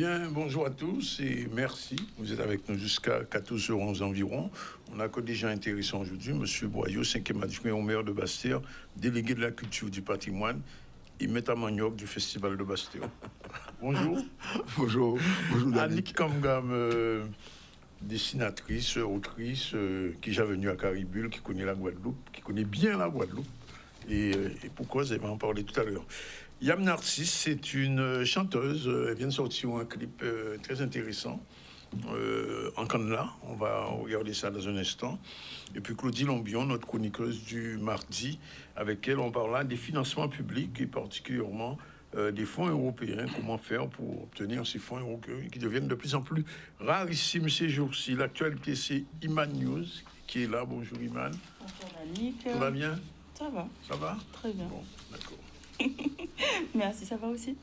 Bien, bonjour à tous et merci. Vous êtes avec nous jusqu'à 14h11 environ. On a que des gens intéressants aujourd'hui. Monsieur Boyau, 5e adjoint au maire de Bastia, délégué de la culture du patrimoine et Meta Manioc du Festival de Bastia. Bonjour. Bonjour. Bonjour, Annick Kamgam, dessinatrice, autrice, qui est venue à Caribule, qui connaît la Guadeloupe, qui connaît bien la Guadeloupe. Et pourquoi, elle va en parler tout à l'heure. Yam Narcisse, c'est une chanteuse. Elle vient de sortir un clip très intéressant en Canada. On va regarder ça dans un instant. Et puis Claudie Lombion, notre chroniqueuse du mardi, avec elle on parlera des financements publics et particulièrement des fonds européens. Comment faire pour obtenir ces fonds européens qui deviennent de plus en plus rarissimes ces jours-ci. L'actualité, c'est Iman News qui est là. Bonjour Iman. Bonjour Annick. Tout va bien? Ça va. Ça va? Très bien. Bon, d'accord. Merci, ça va aussi?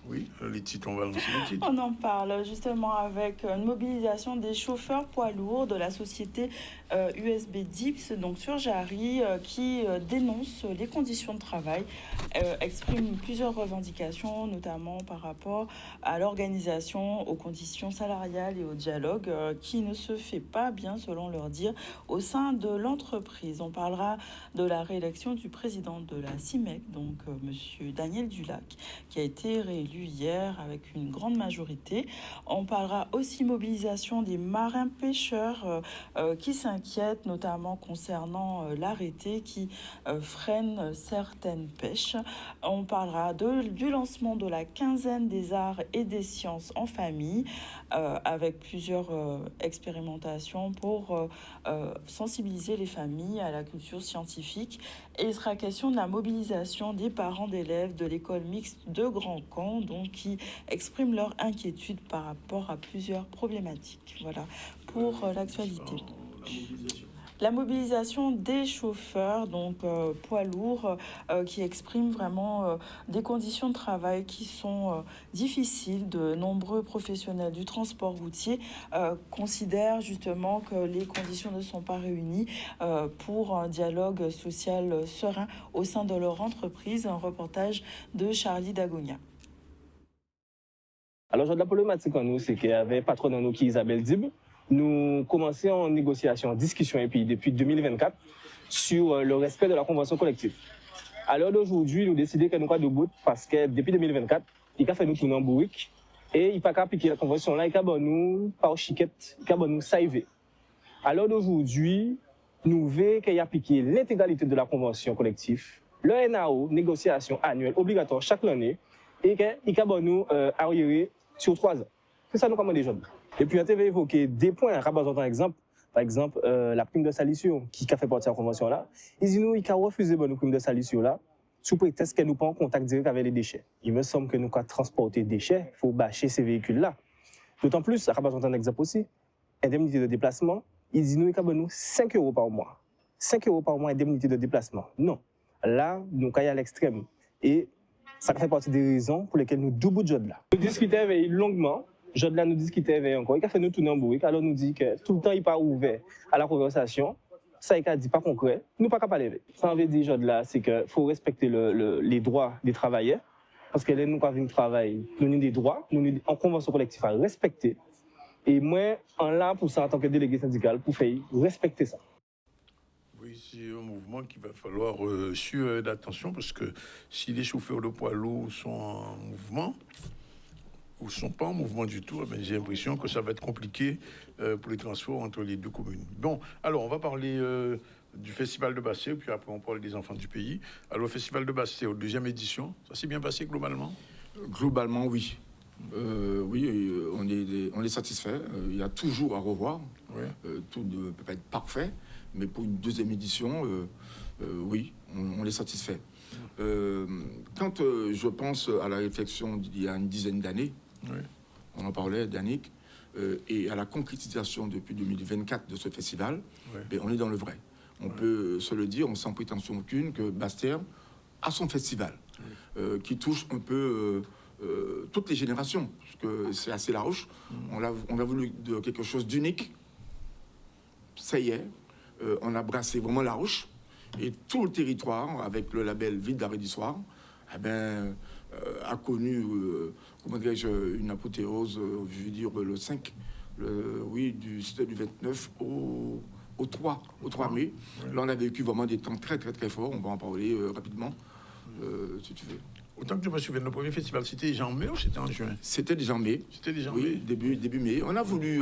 Oui, les titres, on va lancer les titres. On en parle justement avec une mobilisation des chauffeurs poids lourds de la société USB Dips, donc sur Jarry, qui dénonce les conditions de travail, exprime plusieurs revendications, notamment par rapport à l'organisation, aux conditions salariales et au dialogue qui ne se fait pas bien, selon leur dire, au sein de l'entreprise. On parlera de la réélection du président de la CIMEC, donc monsieur Daniel Dulac, qui a été réélu hier avec une grande majorité. On parlera aussi mobilisation des marins pêcheurs qui s'inquiètent, notamment concernant l'arrêté qui freine certaines pêches. On parlera du lancement de la quinzaine des arts et des sciences en famille avec plusieurs expérimentations pour sensibiliser les familles à la culture scientifique. Et il sera question de la mobilisation des parents d'élèves de l'école mixte de Grand Camp, donc qui expriment leur inquiétude par rapport à plusieurs problématiques. Voilà pour l'actualité. La mobilisation des chauffeurs, donc poids lourds, qui expriment vraiment des conditions de travail qui sont difficiles. De nombreux professionnels du transport routier considèrent justement que les conditions ne sont pas réunies pour un dialogue social serein au sein de leur entreprise. Un reportage de Charlie Dagonia. Alors, la problématique en nous, c'est qu'il y avait patron en nous qui est Isabelle Dib. Nous commençons en négociation, en discussion, et puis depuis 2024, sur le respect de la convention collective. À l'heure d'aujourd'hui, nous décidons que nous sommes debout parce que depuis 2024, il a fait nous tourner en bourrique et il n'a pas appliquer la convention là, il a nous par chiquette, il a nous saiver. À l'heure d'aujourd'hui, nous voulons qu'il ait appliqué l'intégralité de la convention collective, le NAO, négociation annuelle obligatoire chaque année, et qu'il a nous arriéré sur 3 ans. C'est ça nous commande déjà. Et puis, on avait évoqué des points, par exemple, la prime de salissure qui a fait partie de la convention là. Il dit nous, il a refusé la prime de salissure là, sous prétexte que nous pas en contact direct avec les déchets. Il me semble que nous, quand transporter des déchets, il faut bâcher ces véhicules là. D'autant plus, à un exemple aussi, indemnité de déplacement, il dit nous, il a nous 5 € par mois. 5 € par mois, indemnité de déplacement. Non. Là, nous, il y a à l'extrême. Et ça fait partie des raisons pour lesquelles nous doublons Jod là. Nous discutons avec longuement. Jod là nous discutait avec encore. Il a fait nous tourner en bourrique. Alors nous dit que tout le temps il pas ouvert à la conversation. Ça il a dit pas concret. Nous pas capable parler. Ça veut dire Jod là, c'est que faut respecter les droits des travailleurs parce que là nous quand venir travailler, nous avons des droits, nous avons en convention collective à respecter. Et moi en là pour ça en tant que délégué syndical pour faire respecter ça. Oui, c'est un mouvement qu'il va falloir suivre d'attention parce que si les chauffeurs de poids lourds sont en mouvement ou ne sont pas en mouvement du tout, ben, j'ai l'impression que ça va être compliqué pour les transports entre les deux communes. Bon, alors on va parler du Festival de Bastia, puis après on parle des enfants du pays. Alors, le Festival de Bastia, 2e édition, ça s'est bien passé globalement? Globalement, oui. Oui, on est satisfait. Il y a toujours à revoir. Oui. Tout ne peut pas être parfait, mais pour une 2e édition, oui, on est satisfait. Quand je pense à la réflexion d'il y a une dizaine d'années, oui. On en parlait d'Annick, et à la concrétisation depuis 2024 de ce festival, oui. Ben, on est dans le vrai. On peut se le dire, sans prétention aucune, que Bastia a son festival, oui. Qui touche un peu toutes les générations, parce que c'est assez large. On a voulu de quelque chose d'unique. Ça y est, on a brassé vraiment large. Et tout le territoire, avec le label Ville d'Arrêt du Soir, eh ben, a connu, comment dirais-je, une apothéose, je veux dire, le 5, c'était du 29 au 3 mai. Ouais. Là, on a vécu vraiment des temps très, très, très forts. On va en parler rapidement, si tu veux. Autant que je me souviens, le premier festival, c'était déjà en mai ou c'était en juin? C'était déjà en mai. C'était déjà en mai. Oui, début mai. On a voulu...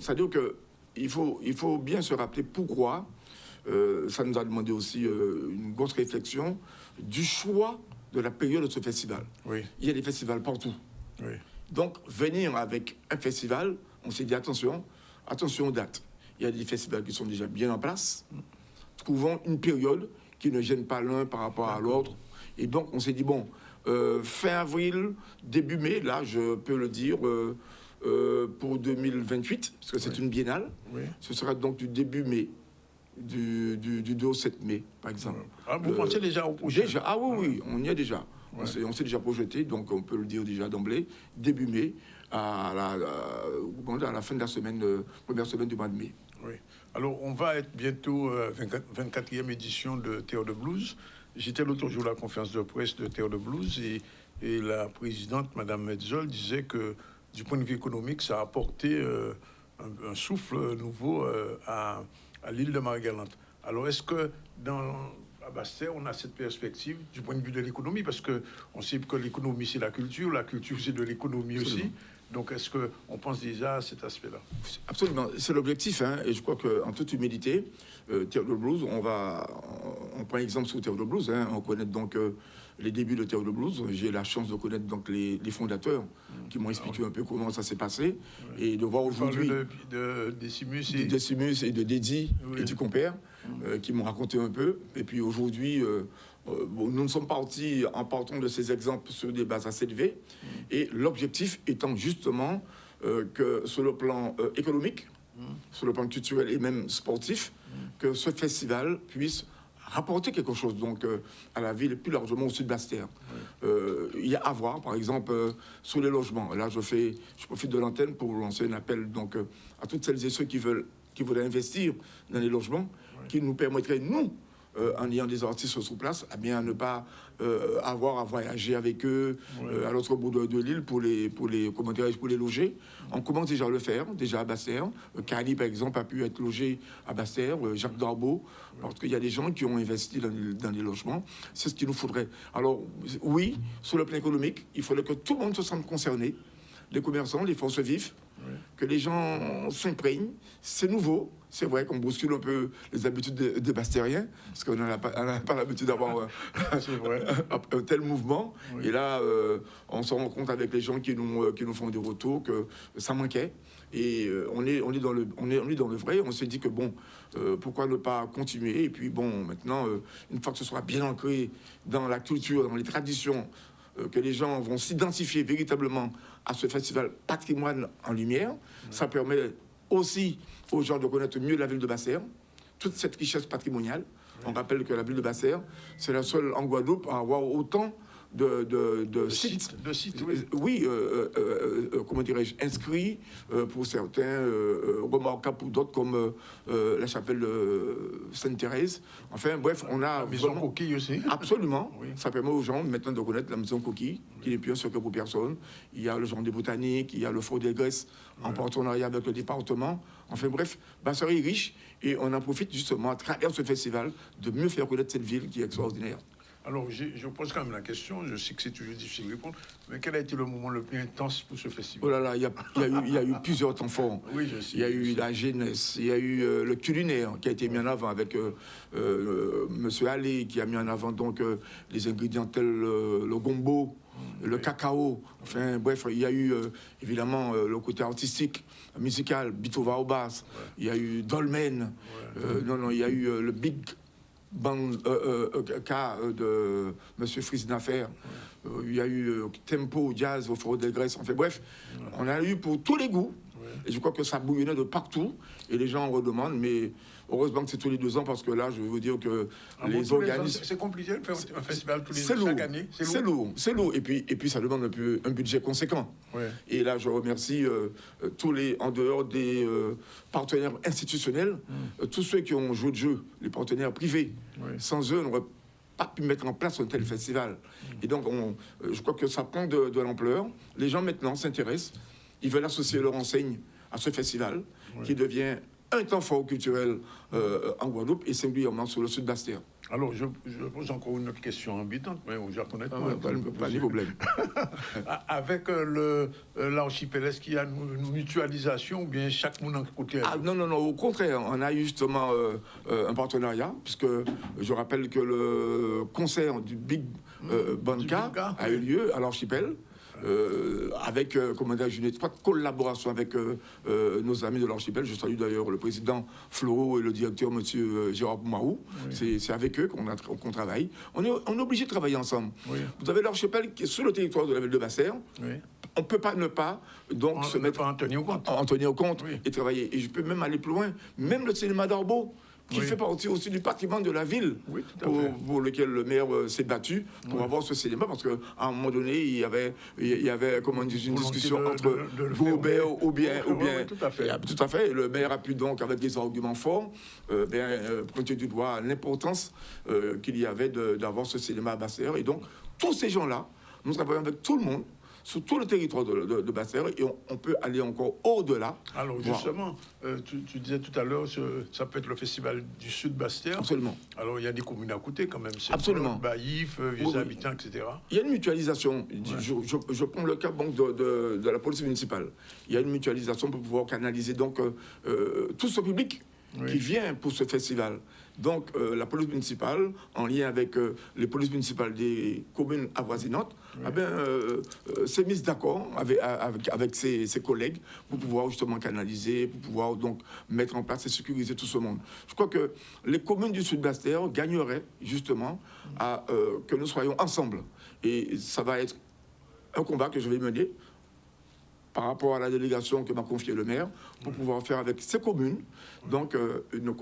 c'est-à-dire qu'il faut bien se rappeler pourquoi. Ça nous a demandé aussi une grosse réflexion du choix de la période de ce festival. Oui. Il y a des festivals partout. Oui. Donc, venir avec un festival, on s'est dit attention aux dates. Il y a des festivals qui sont déjà bien en place. Trouvons une période qui ne gêne pas l'un par rapport à l'autre. Et donc, on s'est dit, fin avril, début mai, là, je peux le dire, pour 2028, parce que c'est une biennale. Oui. Ce sera donc du début mai, du 2 au 7 mai, par exemple. Ah, vous pensez déjà au prochain? Déjà, oui, on y est déjà. Ouais. On s'est déjà projeté, donc on peut le dire déjà d'emblée, début mai, à la fin de la semaine, première semaine du mois de mai. Oui. Alors, on va être bientôt 24e édition de Terre de Blues. J'étais l'autre jour à la conférence de presse de Terre de Blues et la présidente, Mme Metzol, disait que du point de vue économique, ça a apporté un souffle nouveau à l'île de Marie-Galante. Alors, est-ce que à Basse-Terre, on a cette perspective du point de vue de l'économie? Parce qu'on sait que l'économie, c'est la culture c'est de l'économie aussi. Donc, est-ce qu'on pense déjà à cet aspect-là? Absolument, c'est l'objectif, et je crois qu'en toute humilité, Terre de Blues, on prend exemple sur Terre de Blues, on connaît donc les débuts de Terre de Blues. J'ai la chance de connaître donc les fondateurs qui m'ont expliqué un peu comment ça s'est passé, et de voir aujourd'hui de Décimus et de Dédi et du compère qui m'ont raconté un peu, et puis aujourd'hui nous ne sommes partis en partant de ces exemples sur des bases assez élevées, et l'objectif étant justement que sur le plan économique, sur le plan culturel et même sportif, que ce festival puisse rapporter quelque chose donc à la ville et plus largement au sud de Basse-Terre. Il y a à voir, par exemple, sur les logements. Là, je profite de l'antenne pour lancer un appel donc à toutes celles et ceux qui veulent investir dans les logements, qui nous permettraient, nous, en ayant des artistes sur place, à bien ne pas avoir à voyager avec eux à l'autre bout de l'île pour les loger. On commence déjà à le faire, déjà à Basse-Terre. Cali, par exemple, a pu être logé à Basse-Terre, Jacques Darbeau, parce qu'il y a des gens qui ont investi dans les logements. C'est ce qu'il nous faudrait. Alors, oui, sur le plan économique, il faudrait que tout le monde se sente concerné, les commerçants, les forces vives, que les gens s'imprègnent. C'est nouveau. C'est vrai qu'on bouscule un peu les habitudes des Bastériens, parce qu'on n'a pas l'habitude d'avoir un tel mouvement. Oui. Et là, on se rend compte avec les gens qui nous font des retours que ça manquait. Et on est dans le vrai. On s'est dit que pourquoi ne pas continuer? Et puis maintenant, une fois que ce sera bien ancré dans la culture, dans les traditions, que les gens vont s'identifier véritablement à ce festival patrimoine en lumière, ça permet aussi aux gens de connaître mieux la ville de Basse-Terre, toute cette richesse patrimoniale. On rappelle que la ville de Basse-Terre, c'est la seule en Guadeloupe à avoir autant de sites. De sites, oui. Comment dirais-je, inscrits pour certains, remarquables pour d'autres, comme la chapelle Sainte-Thérèse. Enfin, bref, on a... La maison Coquille aussi. Absolument. Oui. Ça permet aux gens maintenant de connaître la maison Coquille, qui n'est plus un secret pour personne. Il y a le Jardin des Botaniques, il y a le Fort des Graisses, en partenariat avec le département. Enfin, bref, Basse-Terre est riche, et on en profite justement, à travers ce festival, de mieux faire connaître cette ville qui est extraordinaire. Alors, je pose quand même la question, je sais que c'est toujours difficile de répondre, mais quel a été le moment le plus intense pour ce festival? Oh là là, il y a eu plusieurs temps forts. Oui, je sais. Il y a eu la jeunesse, il y a eu le culinaire qui a été mis en avant avec Monsieur Allé, qui a mis en avant donc les ingrédients tels le gombo, le cacao. Enfin, bref, il y a eu évidemment le côté artistique, musical, Bitova au basse. Il y a eu Dolmen. Il y a eu le Big cas de Monsieur Frisnafer. Il y a eu Tempo, Jazz au Fort des Graisses. Enfin bref, on a eu pour tous les goûts. Et je crois que ça bouillonnait de partout. Et les gens en redemandent, mais heureusement que c'est tous les 2 ans, parce que là, je veux vous dire que les organismes... C'est compliqué de faire un festival tous les chaque année. C'est lourd. Et puis ça demande un budget conséquent. Ouais. Et là, je remercie tous les, en dehors des partenaires institutionnels, tous ceux qui ont joué le jeu, les partenaires privés. Ouais. Sans eux, on n'aurait pas pu mettre en place un tel festival. Et donc, je crois que ça prend de l'ampleur. Les gens maintenant s'intéressent, ils veulent associer leur enseigne à ce festival, qui devient un temps fort culturel en Guadeloupe et singulièrement sur le sud Bastère. Alors, je pose encore une autre question embêtante, mais je reconnais pas de problème. Avec l'archipel, est-ce qu'il y a une mutualisation ou bien chaque monde en côté? Non, au contraire, on a eu justement un partenariat, puisque je rappelle que le concert du Big Banca a eu lieu à l'archipel. Avec une étroite collaboration avec nos amis de l'archipel. Je salue d'ailleurs le président Floro et le directeur M. Gérard Marou. Oui. C'est avec eux qu'on travaille. On est obligé de travailler ensemble. Oui. Vous avez l'archipel qui est sur le territoire de la ville de Bastère. Oui. On ne peut pas ne pas donc se mettre en tenir compte oui. et travailler. Et je peux même aller plus loin. Même le cinéma d'Arbo, qui fait partie aussi du patrimoine de la ville, pour lequel le maire s'est battu pour avoir ce cinéma, parce qu'à un moment donné, il y avait comment dire, une discussion entre Gobert ou bien... tout à fait. Tout à fait. Et le maire a pu donc, avec des arguments forts, pointer du doigt l'importance qu'il y avait d'avoir ce cinéma à Bastère. Et donc, tous ces gens-là, nous travaillons avec tout le monde, sur tout le territoire de Bastère, et on peut aller encore au-delà. Alors justement, tu disais tout à l'heure, ça peut être le festival du Sud Bastère. Absolument. Alors il y a des communes à côté quand même. Absolument. Baïf, Vieux Habitants, etc. Il y a une mutualisation. Je prends le cas donc, de la police municipale. Il y a une mutualisation pour pouvoir canaliser donc tout ce public qui vient pour ce festival. Donc, la police municipale, en lien avec les polices municipales des communes avoisinantes, s'est mise d'accord avec ses collègues pour pouvoir justement canaliser, pour pouvoir donc mettre en place et sécuriser tout ce monde. Je crois que les communes du Sud Bastère gagneraient justement à que nous soyons ensemble. Et ça va être un combat que je vais mener par rapport à la délégation que m'a confiée le maire, pour pouvoir faire avec ces communes, donc une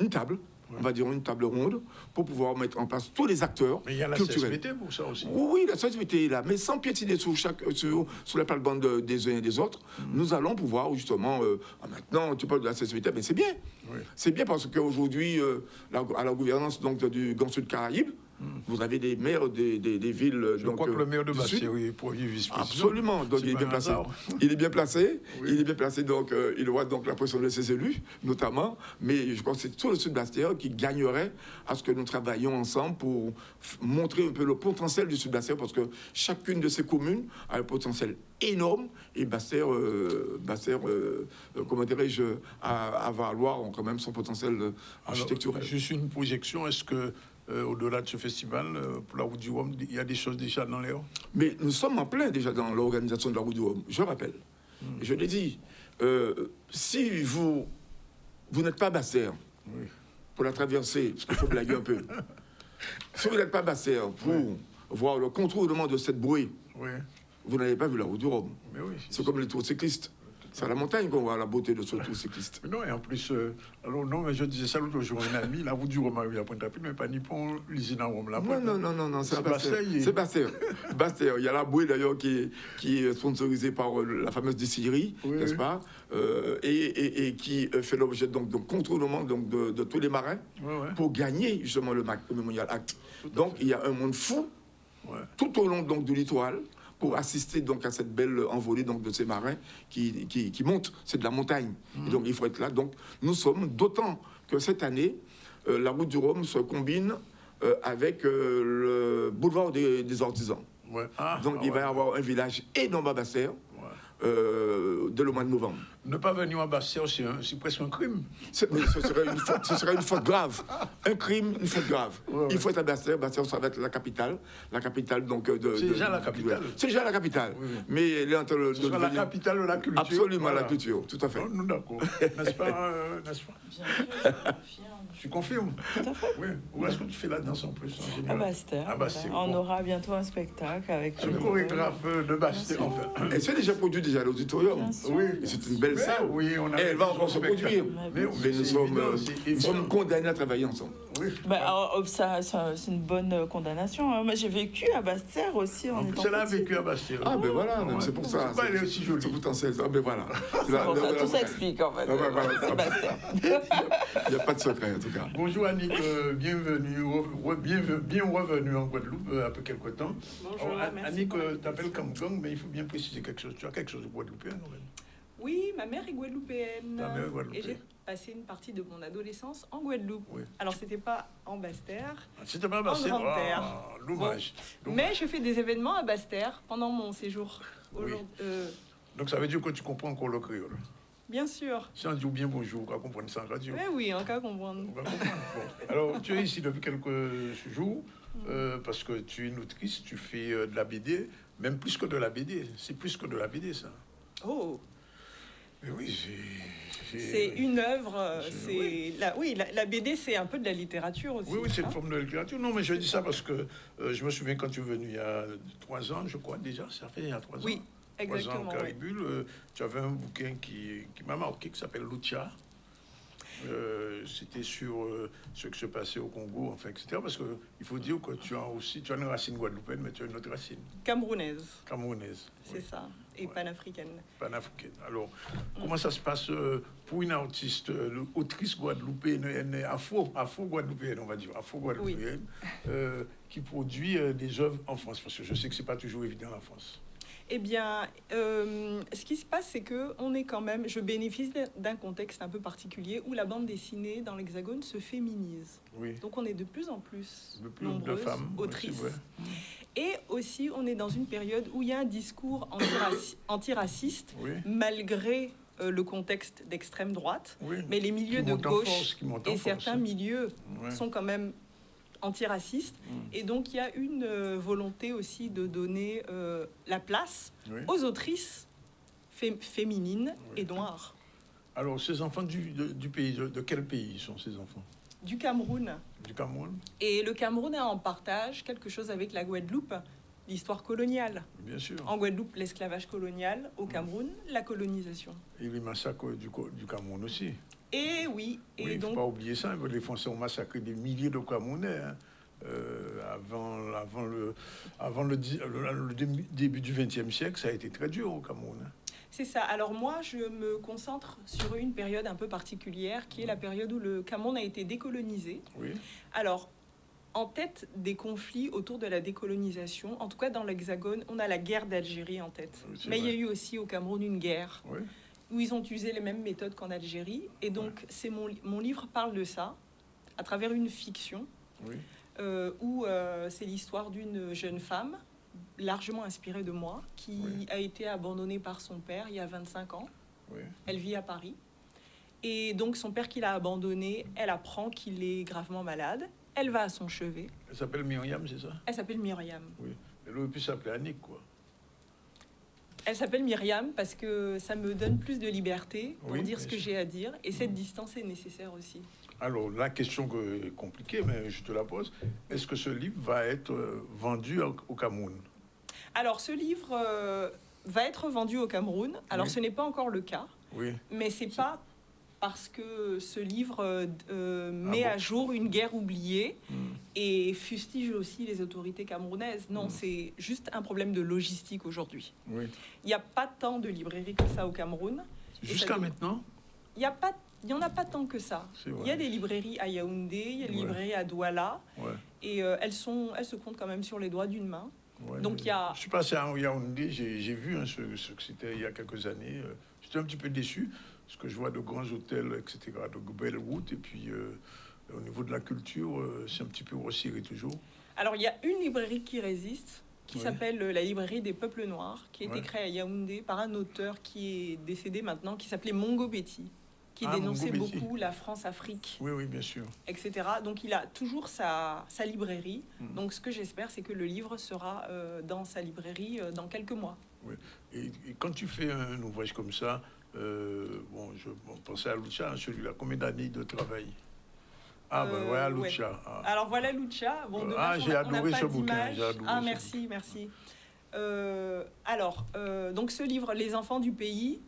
table, on va dire une table ronde, pour pouvoir mettre en place tous les acteurs culturels. Mais il y a la CSPT pour ça aussi. Oui, la CSPT est là, mais sans piétiner sur la plate-bande des uns et des autres, nous allons pouvoir justement... maintenant, tu parles de la CSPT, mais c'est bien. Oui. C'est bien parce qu'aujourd'hui, à la gouvernance donc, du Grand Sud Caraïbes, vous avez des maires des villes. Je crois que le maire de Bastère est premier vice-président. Absolument, donc il est bien placé. Il est bien placé, il est bien placé, donc il aura donc la pression de ses élus, notamment. Mais je crois que c'est tout le Sud Bastère qui gagnerait à ce que nous travaillions ensemble pour montrer un peu le potentiel du Sud Bastère, parce que chacune de ces communes a un potentiel énorme, et Bastère, comment dirais-je, à valoir quand même son potentiel architectural. Juste une projection, est-ce que au-delà de ce festival, pour la Route du Rhum, il y a des choses déjà dans l'air? Mais nous sommes en plein déjà dans l'organisation de la Route du Rhum. Je rappelle, je l'ai dit, si vous n'êtes pas à Bastère pour la traverser, parce qu'il faut blaguer un peu, si vous n'êtes pas à Bastère pour voir le contournement de cette bouée, vous n'avez pas vu la Route du Rhum. C'est comme les tours cyclistes. C'est à la montagne qu'on voit la beauté de ce tour cycliste. Non, et en plus, mais je disais ça l'autre jour, un ami, la Route du Rhum a eu à Pointe-à-Pitre, mais pas ni pour l'usine à Rhum. Non, c'est Bastère. Bastère. Il y a la bouée d'ailleurs qui est sponsorisée par la fameuse distillerie, n'est-ce pas, et qui fait l'objet donc de contournement de tous les marins pour gagner justement le Memorial Act. Donc il y a un monde fou tout au long donc, du littoral, pour assister donc à cette belle envolée donc de ces marins qui montent. C'est de la montagne. Et donc il faut être là. Donc nous sommes, d'autant que cette année, la Route du Rhum se combine avec le boulevard des artisans. Donc il va y avoir un village énorme à Bastère dès le mois de novembre. Ne pas venir à Bastère, c'est presque un crime. Ce serait une faute grave. Un crime, une faute grave. Il faut être à Bastère. Bastère, ça va être la capitale donc c'est déjà la capitale. C'est déjà la capitale. Mais elle est en train de devenir la capitale de la culture. Absolument, la culture, tout à fait. Nous d'accord. N'est-ce pas, n'est-ce pas? Bien sûr, tu confirmes? Tout à fait. Oui. Où est-ce que tu fais la danse en plus en général? À Bastère. On aura bientôt un spectacle avec le chorégraphe de Bastère, en fait. Elle s'est déjà produit à l'auditorium. Oui. C'est une belle belle salle. Oui, on a Et elle va encore se produire. Mais Mais nous sommes condamnés à travailler ensemble. Oui. C'est une bonne condamnation. Hein. Moi, j'ai vécu à Basse-Terre aussi en étant Elle a petit. vécu à Bastille. Ah, ben voilà, Ouais. c'est pour ça. Elle est aussi jolie. C'est potentiel. Ah, ben voilà. Tout s'explique en fait. C'est Basse-Terre. Il n'y a pas de secret, en tout cas. Bonjour Annick, bienvenue en Guadeloupe après quelque temps. Bonjour, Alors, merci. Annick, t'appelles Kamgang, mais il faut bien préciser quelque chose. Tu as quelque chose de guadeloupéen, non? Oui, ma mère est guadeloupéenne. Ta mère est Et guadeloupéenne. j'ai passé une partie de mon adolescence en Guadeloupe. Oui. Alors, c'était pas en Basse-Terre, C'était pas Bastille. Grande-Terre. Dommage. mais je fais des événements à Basse-Terre pendant mon séjour. Oui. Aujourd'hui. Donc ça veut dire que tu comprends encore le créole. Bien sûr. Si on dit bien bonjour, on va comprendre ça en radio. Mais oui, en cas comprendre. On va comprendre. Bon. Alors, tu es ici depuis quelques jours, parce que tu es une autrice, tu fais de la BD, même plus que de la BD. C'est plus que de la BD, ça. Oh, Mais oui, c'est une œuvre. Oui. La BD, c'est un peu de la littérature aussi. Oui, c'est une hein. forme de littérature. Non, mais je dis ça parce que je me souviens quand tu es venu il y a 3 ans, je crois déjà, ça fait il y a 3 ans. Oui, 3 ans exactement. au oui. Caribule, tu avais un bouquin qui m'a marqué, qui s'appelle Lucha. C'était sur ce qui se passait au Congo, enfin, etc. Parce qu'il faut dire que tu as une racine guadeloupéenne, mais tu as une autre racine Camerounaise, camerounaise, c'est ça. Et Ouais. panafricaine. panafricaine. Alors, comment ça se passe pour une artiste, autrice guadeloupéenne, afro-guadeloupéenne, on va dire, afro-guadeloupéenne, qui produit des œuvres en France? Parce que je sais que c'est pas toujours évident en France. Eh bien, ce qui se passe, c'est que on est quand même. Je bénéficie d'un contexte un peu particulier où la bande dessinée dans l'Hexagone se féminise. Oui. Donc, on est de plus en plus De plus nombreuses de femmes autrices. aussi, ouais. Et aussi, on est dans une période où il y a un discours antiraciste, Oui. malgré le contexte d'extrême droite. Oui. Mais les milieux Qui de monte en gauche force, qui monte en et force, certains hein. milieux Ouais. sont quand même antiracistes. Et donc, il y a une volonté aussi de donner la place Oui. aux autrices féminines Oui. et noires. Alors, ces enfants du pays, de quel pays sont ces enfants? Du Cameroun. Du Cameroun, Et le Cameroun a en partage quelque chose avec la Guadeloupe, l'histoire coloniale. bien sûr. En Guadeloupe, l'esclavage colonial. Au Cameroun, la colonisation. Et les massacres du Cameroun aussi. Et oui, et Oui, il ne faut donc pas oublier ça. Les Français ont massacré des milliers de Camerounais hein, avant le début du XXe siècle. Ça a été très dur au Cameroun. Hein. c'est ça. Alors moi, je me concentre sur une période un peu particulière, qui est la période où le Cameroun a été décolonisé. Oui, Alors, en tête des conflits autour de la décolonisation, en tout cas dans l'Hexagone, on a la guerre d'Algérie en tête. Oui, c'est Mais il y a vrai. eu aussi au Cameroun une guerre oui, où ils ont utilisé les mêmes méthodes qu'en Algérie. Et donc, c'est mon livre parle de ça à travers une fiction oui. où c'est l'histoire d'une jeune femme largement inspirée de moi qui Oui. a été abandonnée par son père il y a 25 ans. Oui. Elle vit à Paris. Et donc, son père qui l'a abandonnée, elle apprend qu'il est gravement malade. Elle va à son chevet. Elle s'appelle Myriam, c'est ça? Elle s'appelle Myriam. Oui. Elle aurait pu s'appeler Annick, quoi. Elle s'appelle Myriam parce que ça me donne plus de liberté pour Oui, dire ce que bien sûr. j'ai à dire. Et cette distance est nécessaire aussi. Alors, la question est compliquée, mais je te la pose. Est-ce que ce livre va être vendu au Cameroun? Alors, ce livre va être vendu au Cameroun. Alors, Oui. ce n'est pas encore le cas, Oui, mais c'est pas parce que ce livre met bon à jour une guerre oubliée Mm. et fustige aussi les autorités camerounaises. Non, c'est juste un problème de logistique aujourd'hui. oui. Il n'y a pas tant de librairies que ça au Cameroun. Et Jusqu'à ça- maintenant? Il n'y en a pas tant que ça. C'est vrai. Il y a des librairies à Yaoundé, il y a des Ouais. librairies à Douala, Ouais. et elles se comptent quand même sur les doigts d'une main. Ouais. Donc, il y a- Je suis passé à Yaoundé, j'ai vu hein, ce que c'était il y a quelques années. J'étais un petit peu déçu, parce que je vois de grands hôtels, etc., de belles routes, et puis au niveau de la culture, c'est un petit peu resserré toujours. Alors, il y a une librairie qui résiste, qui Ouais. s'appelle la librairie des peuples noirs, qui a été Ouais. créée à Yaoundé par un auteur qui est décédé maintenant, qui s'appelait Mongo Betty, qui Ah, dénonçait Mongo Betty. beaucoup la France-Afrique, Oui, oui, bien sûr. etc. Donc, il a toujours sa librairie. Mhm. Donc, ce que j'espère, c'est que le livre sera dans sa librairie dans quelques mois. Et quand tu fais un ouvrage comme ça, je pensais à Lucha, celui-là, combien d'années de travail? Ah, ben voilà, ouais. Lucha. Ah. Alors voilà Lucha. Bon, dommage, Ah, j'ai on n'a adoré pas ce bouquin, d'image. j'ai adoré Ah, ce merci. Donc ce livre, Les enfants du pays,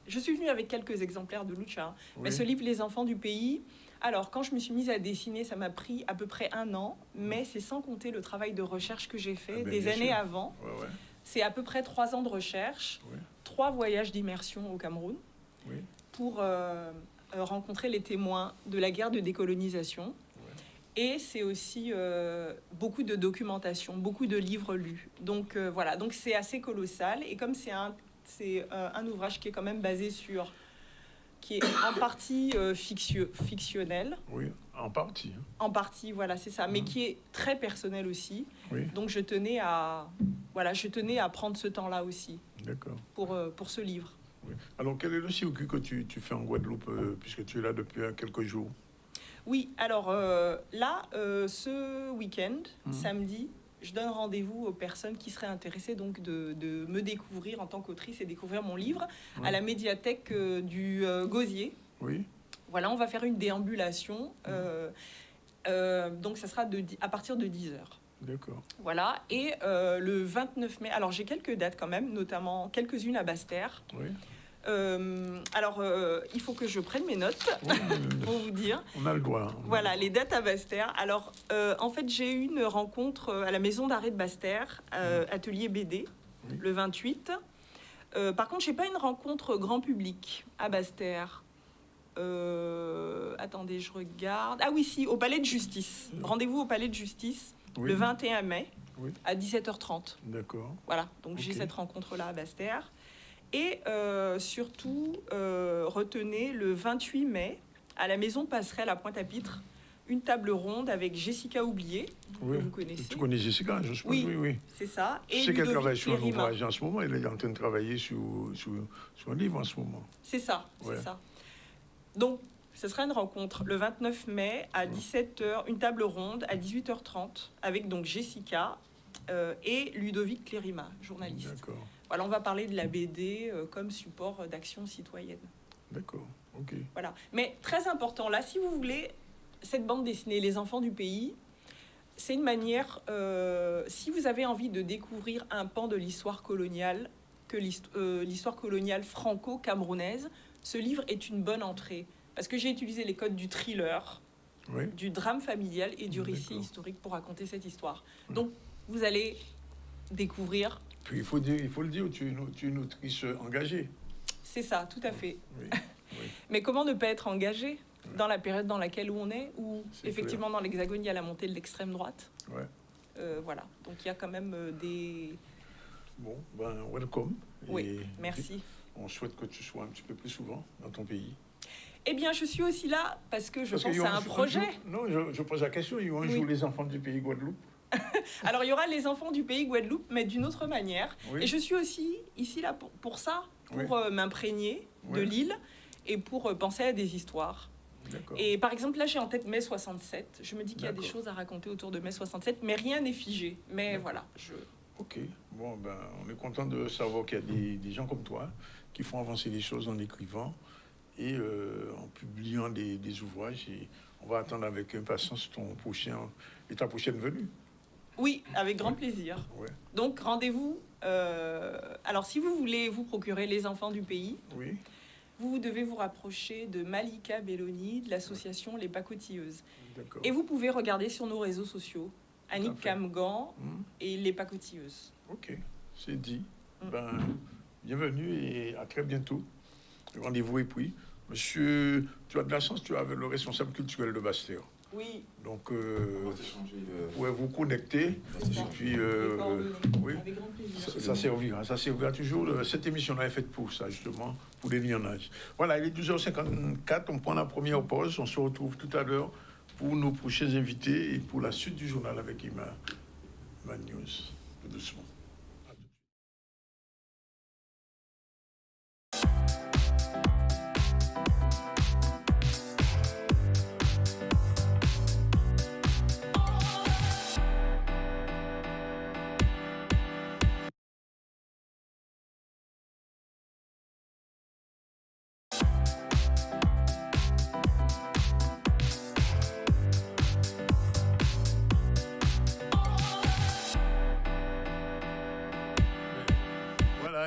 Je suis venue avec quelques exemplaires de Lucha, hein. Oui. Mais ce livre, Les enfants du pays, alors quand je me suis mise à dessiner, ça m'a pris à peu près 1 an, mais c'est sans compter le travail de recherche que j'ai fait Ah ben, des bien années sûr. avant. Ouais. C'est à peu près 3 ans de recherche, Oui. 3 voyages d'immersion au Cameroun Oui. pour rencontrer les témoins de la guerre de décolonisation. Et c'est aussi beaucoup de documentation, beaucoup de livres lus. Donc voilà, donc c'est assez colossal. Et comme c'est un ouvrage qui est quand même basé sur, qui est en partie fictionnel. Oui, en partie. Hein. En partie, voilà, c'est ça, mais qui est très personnel aussi. Oui, Donc je tenais à prendre ce temps-là aussi d'accord. pour ce livre. Oui. Alors, quel est le circuit que tu fais en Guadeloupe, puisque tu es là depuis quelques jours? Oui, alors là, ce week-end, samedi, je donne rendez-vous aux personnes qui seraient intéressées donc de me découvrir en tant qu'autrice et découvrir mon livre à la médiathèque du Gosier. Oui, Voilà, on va faire une déambulation. Donc ça sera à partir de 10h. d'accord. Voilà, et le 29 mai, alors j'ai quelques dates quand même, notamment quelques-unes à Basse-Terre. Oui. Alors, il faut que je prenne mes notes Oui, pour vous dire. on a le droit. Hein. Voilà, les dates à Basse-Terre. Alors, en fait, j'ai eu une rencontre à la maison d'arrêt de Basse-Terre, atelier BD, Oui. le 28. Par contre, je n'ai pas une rencontre grand public à Basse-Terre. Attendez, je regarde. Ah oui, si, au Palais de Justice. Rendez-vous au Palais de Justice Oui. le 21 mai Oui. à 17h30. D'accord. Voilà, donc j'ai Ok. cette rencontre-là à Basse-Terre. Et surtout, retenez le 28 mai, à la Maison Passerelle à Pointe-à-Pitre, une table ronde avec Jessica Oublié, Oui. que vous connaissez. Tu connais Jessica, je suppose? Oui. Oui, oui. C'est ça. Je Et sais qu'elle Ludovic travaille sur un Clérima. ouvrage en ce moment. Elle est en train de travailler sur un livre en ce moment. C'est ça, Ouais. c'est ça. Donc, ce sera une rencontre le 29 mai à 17h, une table ronde à 18h30 avec donc Jessica et Ludovic Clérima, journaliste. D'accord. Voilà, on va parler de la BD comme support d'action citoyenne. D'accord. Ok. Voilà. Mais très important, là, si vous voulez, cette bande dessinée, Les enfants du pays, c'est une manière, si vous avez envie de découvrir un pan de l'histoire coloniale, que l'histoire coloniale franco-camerounaise, ce livre est une bonne entrée. Parce que j'ai utilisé les codes du thriller, Oui. du drame familial et du récit D'accord. historique pour raconter cette histoire. Donc, vous allez découvrir, Puis il faut le dire, tu es une autrice engagée. c'est ça, tout à fait. Oui. Oui. Mais comment ne pas être engagé dans la période dans laquelle on est, où C'est effectivement dans l'Hexagone, il y a la montée de l'extrême droite. Ouais. Voilà, donc il y a quand même des... Bon, ben, welcome. Oui, Et merci. On souhaite que tu sois un petit peu plus souvent dans ton pays. Eh bien, je suis aussi là parce que je Parce pense qu'il y aura à un projet. Non, je pose la question. Il y aura un Oui. jour les enfants du pays Guadeloupe. Alors, il y aura les enfants du pays Guadeloupe, mais d'une autre manière. Oui. Et je suis aussi ici là pour ça, pour m'imprégner de Oui. l'île et pour penser à des histoires. D'accord. Et par exemple, là, j'ai en tête mai 67. Je me dis qu'il y a des D'accord. choses à raconter autour de mai 67, mais rien n'est figé. Mais D'accord. voilà, Ok. Bon, ben, on est content de savoir qu'il y a des gens comme toi qui font avancer les choses en écrivant et en publiant des ouvrages. Et on va attendre avec impatience ta prochaine venue. Oui, avec grand plaisir. Ouais. Donc, rendez-vous. Alors, si vous voulez vous procurer Les enfants du pays, Oui. vous devez vous rapprocher de Malika Belloni, de l'association Les Pacotilleuses. D'accord. Et vous pouvez regarder sur nos réseaux sociaux, Annick fait. Camgan Hmm. et Les Pacotilleuses. Ok, c'est dit. Ben, bienvenue et à très bientôt. Rendez-vous est pris. Monsieur, tu as de la chance, tu as le responsable culturel de Basse-Terre. Oui, Donc, On va s'échanger, vous pouvez vous connecter. c'est ça. Et puis, Les coordonnées. oui, Avec grand plaisir. ça servira toujours. Cette émission-là est faite pour ça, justement, pour les liens d'âge. Voilà, il est 12h54, on prend la première pause. On se retrouve tout à l'heure pour nos prochains invités et pour la suite du journal avec Ima News. Tout doucement.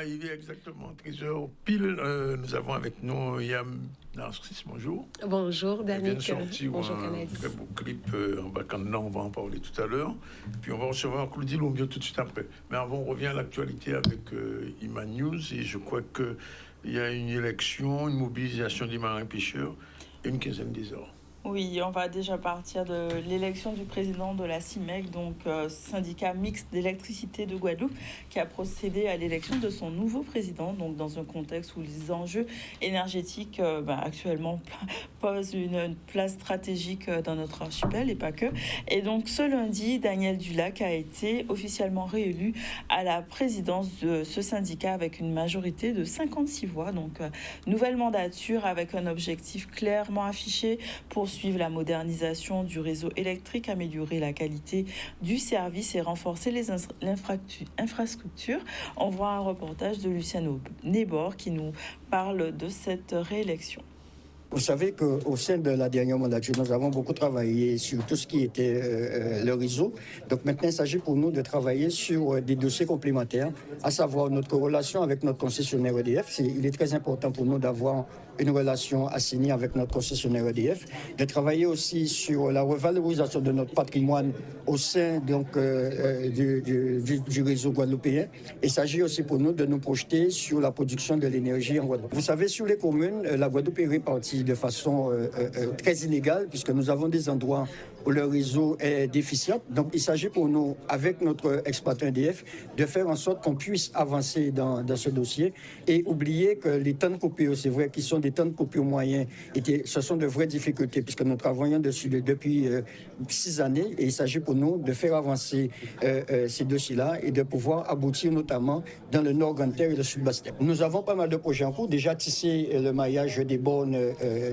il est exactement 13h pile. Nous avons avec nous Yam Narcisse, bonjour. Bonjour, Danick. Il vient de sortir bonjour, un très beau clip en Bacanna, on va en parler tout à l'heure. Puis on va recevoir Claudie Lombio tout de suite après. Mais avant, on revient à l'actualité avec Iman News. Et je crois qu'il y a une élection, une mobilisation des marins-pêcheurs et une quinzaine des heures. Oui, on va déjà partir de l'élection du président de la CIMEC, donc syndicat mixte d'électricité de Guadeloupe, qui a procédé à l'élection de son nouveau président, donc dans un contexte où les enjeux énergétiques actuellement posent une place stratégique dans notre archipel et pas que. Et donc ce lundi, Daniel Dulac a été officiellement réélu à la présidence de ce syndicat avec une majorité de 56 voix. Donc nouvelle mandature avec un objectif clairement affiché pour suivre la modernisation du réseau électrique, améliorer la qualité du service et renforcer les infrastructures. On voit un reportage de Luciano Nebor qui nous parle de cette réélection. Vous savez qu'au sein de la dernière mandature, nous avons beaucoup travaillé sur tout ce qui était le réseau. Donc maintenant, il s'agit pour nous de travailler sur des dossiers complémentaires, à savoir notre relation avec notre concessionnaire EDF. Il est très important pour nous d'avoir une relation assignée avec notre concessionnaire EDF, de travailler aussi sur la revalorisation de notre patrimoine au sein donc, du réseau guadeloupéen. Il s'agit aussi pour nous de nous projeter sur la production de l'énergie en Guadeloupe. Vous savez, sur les communes, la Guadeloupe est répartie de façon très inégale, puisque nous avons des endroits où le réseau est déficient. Donc, il s'agit pour nous, avec notre exploitant EDF, de faire en sorte qu'on puisse avancer dans ce dossier et oublier que les temps de coupure, c'est vrai qu'ils sont des temps de coupure moyens, ce sont de vraies difficultés, puisque nous travaillons dessus depuis 6 années et il s'agit pour nous de faire avancer ces dossiers-là et de pouvoir aboutir notamment dans le Nord Grande Terre et le Sud Basse Terre. Nous avons pas mal de projets en cours, déjà tisser le maillage des bornes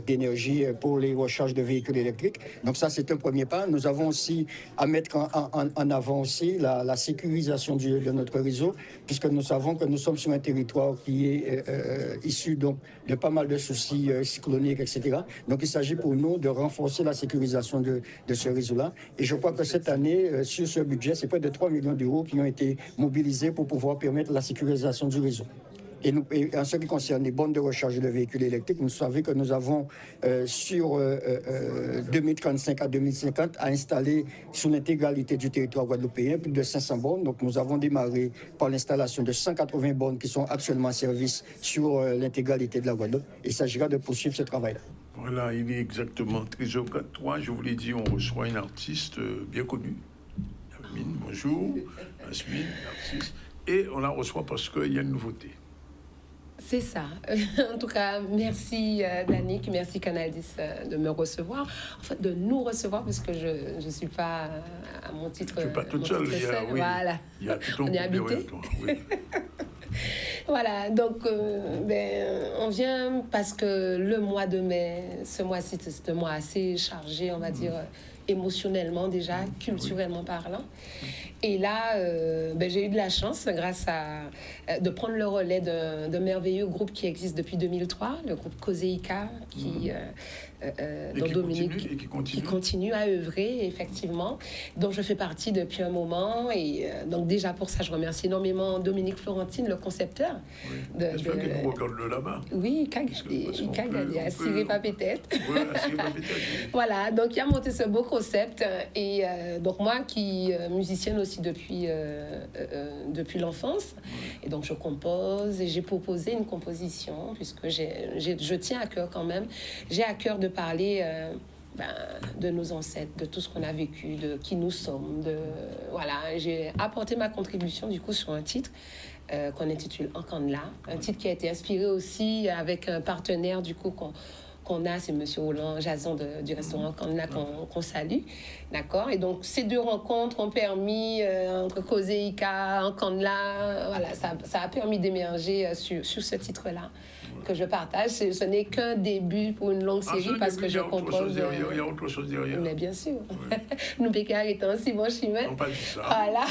d'énergie pour les recharges de véhicules électriques. Donc ça, c'est un premier pas. Nous avons aussi à mettre en avant aussi la sécurisation de notre réseau, puisque nous savons que nous sommes sur un territoire qui est issu donc de pas mal de soucis cycloniques, etc. Donc il s'agit pour nous de renforcer la sécurisation de ce réseau-là. Et je crois que cette année, sur ce budget, c'est près de 3 millions d'euros qui ont été mobilisés pour pouvoir permettre la sécurisation du réseau. Et en ce qui concerne les bornes de recharge de véhicules électriques, vous savez que nous avons sur 2035 à 2050 à installer sur l'intégralité du territoire guadeloupéen plus de 500 bornes. Donc nous avons démarré par l'installation de 180 bornes qui sont actuellement en service sur l'intégralité de la Guadeloupe. Il s'agira de poursuivre ce travail-là. Voilà, il est exactement 13h43. Je vous l'ai dit, on reçoit une artiste bien connue. Yamine, bonjour. Asmine, artiste. Et on la reçoit parce qu'il y a une nouveauté. C'est ça. En tout cas, merci Danick, merci Canal 10 de me recevoir, en fait de nous recevoir, parce que je ne suis pas à mon titre. Je ne suis pas toute seule, voilà. Il y a tout on est habité. Oui. Voilà, donc on vient parce que le mois de mai, ce mois-ci, c'est un mois assez chargé, on va dire, émotionnellement déjà, culturellement parlant. Et là, j'ai eu de la chance, grâce de prendre le relais d'un merveilleux groupe qui existe depuis 2003, le groupe Koseïka, dont Dominique qui continue à œuvrer, effectivement, dont je fais partie depuis un moment. Et donc déjà pour ça, je remercie énormément Dominique Florentine, le concepteur. J'espère qu'il nous regarde de là-bas. Oui, il a Cyril Papé-Tête. Voilà, donc il a monté ce beau concept. Et donc moi, qui musicienne aussi depuis l'enfance, et donc je compose et j'ai proposé une composition, puisque je tiens à cœur quand même, j'ai à cœur de parler de nos ancêtres, de tout ce qu'on a vécu, de qui nous sommes. Voilà, j'ai apporté ma contribution du coup sur un titre qu'on intitule Encanla, un titre qui a été inspiré aussi avec un partenaire du coup qu'on a, c'est Monsieur Roland Jason du restaurant Encanla qu'on salue, d'accord. Et donc ces deux rencontres ont permis entre Koseïka, Encanla, voilà, ça a permis d'émerger sur ce titre-là. que je partage. Ce n'est qu'un début pour une longue série parce que je compose. Il y a autre chose derrière. Mais bien sûr. Oui. Nous péquons étant aussi bon chemin. On pas dit ça. Voilà.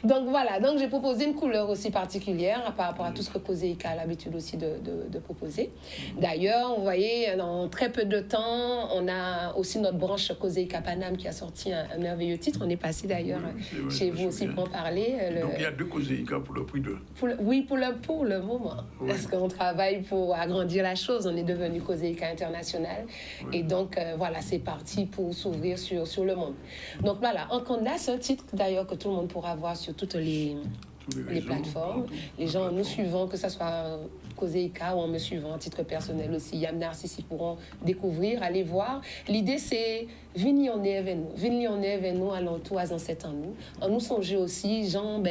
Donc voilà. Donc j'ai proposé une couleur aussi particulière par rapport à tout ce que Kozeïka a l'habitude aussi de proposer. D'ailleurs, vous voyez, dans très peu de temps, on a aussi notre branche Kozeïka Paname qui a sorti un merveilleux titre. On est passé d'ailleurs chez vous aussi pour en parler. Donc il y a 2 Kozeïka pour le prix de... Oui, pour le moment. Oui. Parce qu'on travaille pour agrandir la chose. On est devenu Kozeïka International. Oui. Et donc, voilà, c'est parti pour s'ouvrir sur le monde. Donc voilà, Ankanda, c'est un titre d'ailleurs que tout le monde pourra voir sur toutes les plateformes. Les gens nous suivant, que ce soit Kozeïka ou en me suivant à titre personnel aussi, Yam Narcisse, ils pourront découvrir, aller voir. L'idée, c'est venir en avec nous à l'entour à cette en nous. En nous songer aussi, gens,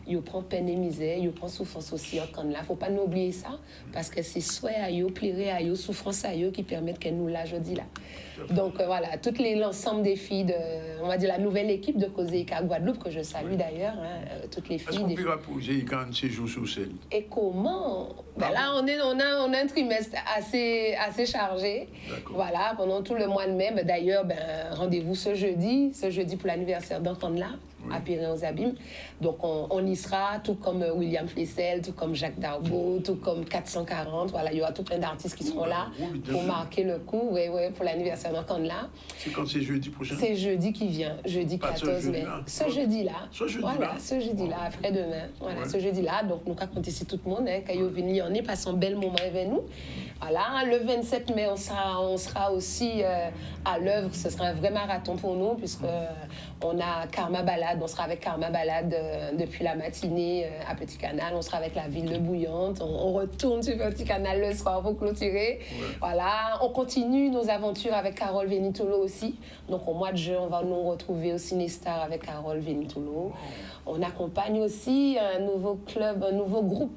ils prennent peine et misère, ils prennent souffrance aussi en là. Faut pas nous oublier ça, parce que c'est souhait à eux, plaisir à eux, souffrance à eux qui permettent qu'elle nous l'a jeudi là. Donc voilà, l'ensemble des filles on va dire la nouvelle équipe de Kozeïka Guadeloupe, que je salue d'ailleurs, toutes les filles. Est-ce qu'on peut Kozeïka un séjour sur scène? Et comment? Là, on a un trimestre assez chargé. Voilà, pendant tout le mois de mai. D'ailleurs, rendez-vous ce jeudi pour l'anniversaire d'Ankanda. À Pyrénées-aux-Abîmes. Donc, on y sera, tout comme William Flessel, tout comme Jacques Darbo, tout comme 440. Voilà, il y aura tout plein d'artistes qui seront là pour marquer le coup, pour l'anniversaire d'Ankanda. C'est quand c'est jeudi prochain? C'est jeudi qui vient, jeudi 14 mai. Ce jeudi-là. Voilà, ce jeudi-là, après-demain. Voilà, ce jeudi-là. Donc, nous racontons ici tout le monde, quand vous venez, on est passé un bel moment avec nous. Voilà, le 27 mai, on sera aussi à l'œuvre. Ce sera un vrai marathon pour nous, puisqu'on a Karma Balade. On sera avec Karma Balade depuis la matinée à Petit Canal. On sera avec la Ville de Bouillante. On retourne sur Petit Canal le soir pour clôturer. Ouais. Voilà, on continue nos aventures avec Carole Vénitolo aussi. Donc au mois de juin, on va nous retrouver au Cinestar avec Carole Vénitolo. On accompagne aussi un nouveau club, un nouveau groupe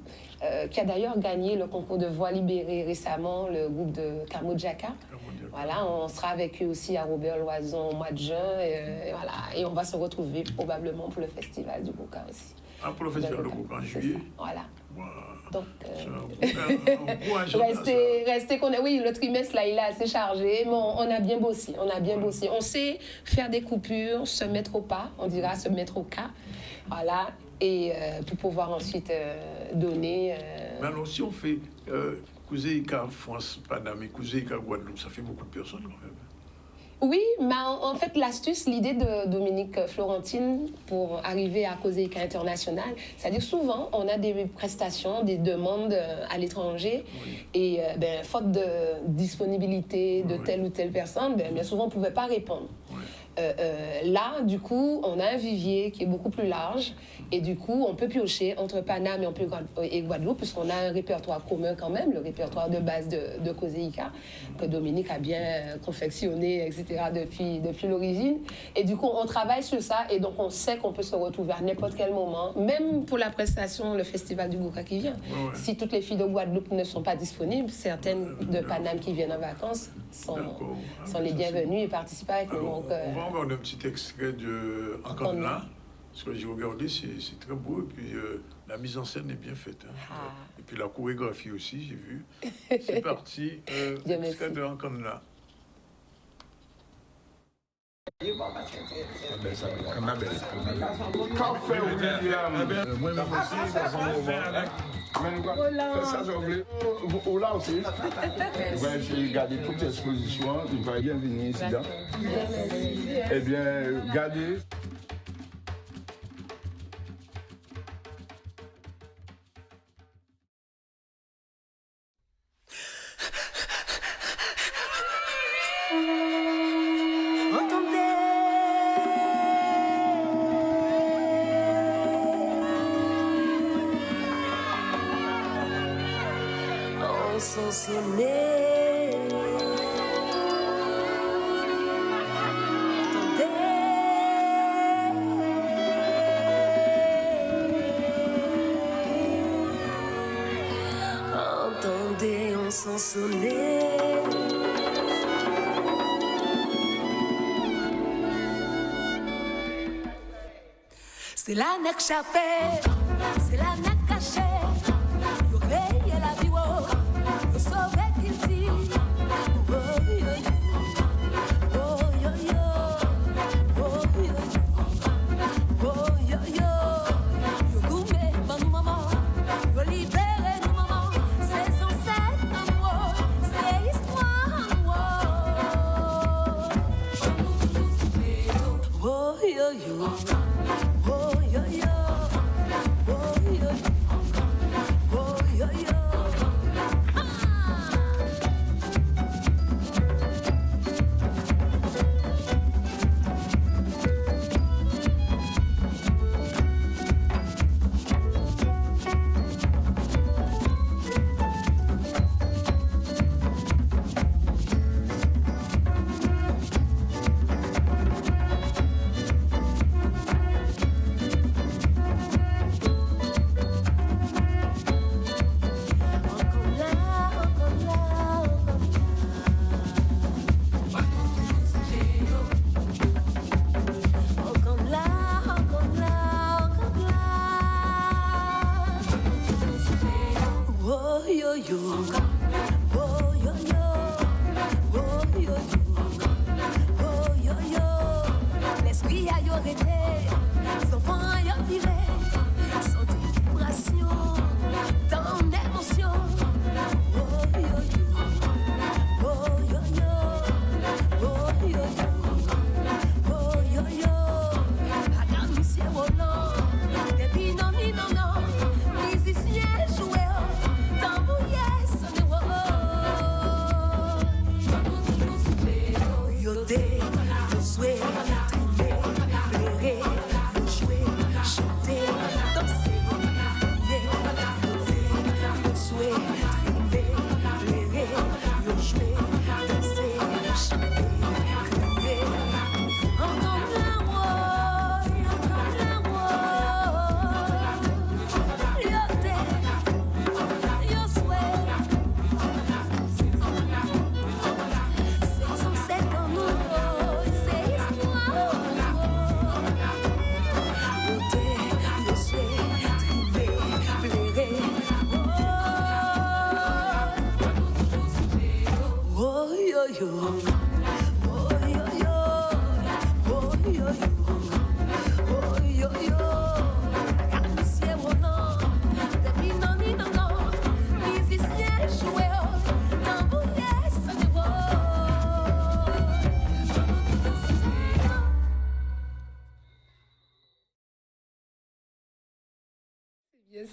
qui a d'ailleurs gagné le concours de voix libérée récemment, le groupe de Camo Djaka. Voilà, on sera avec eux aussi à Robert Loison au mois de juin. Voilà, et on va se retrouver probablement pour le festival du Bouka aussi. Ah, pour le festival du Bouka en juillet? Voilà. Wow. Donc, restez qu'on est. Oui, le trimestre là, il est assez chargé, mais on a bien bossé. On sait faire des coupures, se mettre au pas, on dira se mettre au cas. Voilà, et pour pouvoir ensuite donner. Mais alors, si on fait Kozeïka France, Paname et Kozeïka Guadeloupe, ça fait beaucoup de personnes quand même. Oui, mais en fait, l'astuce, l'idée de Dominique Florentine pour arriver à Kozeïka International, c'est-à-dire souvent, on a des prestations, des demandes à l'étranger, et faute de disponibilité de telle ou telle personne, bien souvent, on ne pouvait pas répondre. Là, du coup, on a un vivier qui est beaucoup plus large et du coup, on peut piocher entre Paname et Guadeloupe puisqu'on a un répertoire commun quand même, le répertoire de base de Kozeïka que Dominique a bien confectionné, etc. depuis l'origine. Et du coup, on travaille sur ça et donc on sait qu'on peut se retrouver à n'importe quel moment, même pour la prestation, le festival du Bouka qui vient. Ouais. Si toutes les filles de Guadeloupe ne sont pas disponibles, certaines de Paname qui viennent en vacances sont les bienvenues et participent avec nous. Donc, on va regarder un petit extrait de Ankanda, parce que j'ai regardé, c'est très beau, et puis la mise en scène est bien faite. Hein. Et puis la chorégraphie aussi, j'ai vu. C'est parti, extrait de Ankanda. Moi-même aussi, dans un moment. Ça, j'ai oublié. Là aussi. J'ai gardé toute l'exposition. Il va bien venir ici. Eh bien, gardez. Entendez, on s'en sonnait. C'est la nac chapée, c'est la nac cachée. Yo veille la vie. yo yo, oh yo yo, oh yo yo, oh yo yo.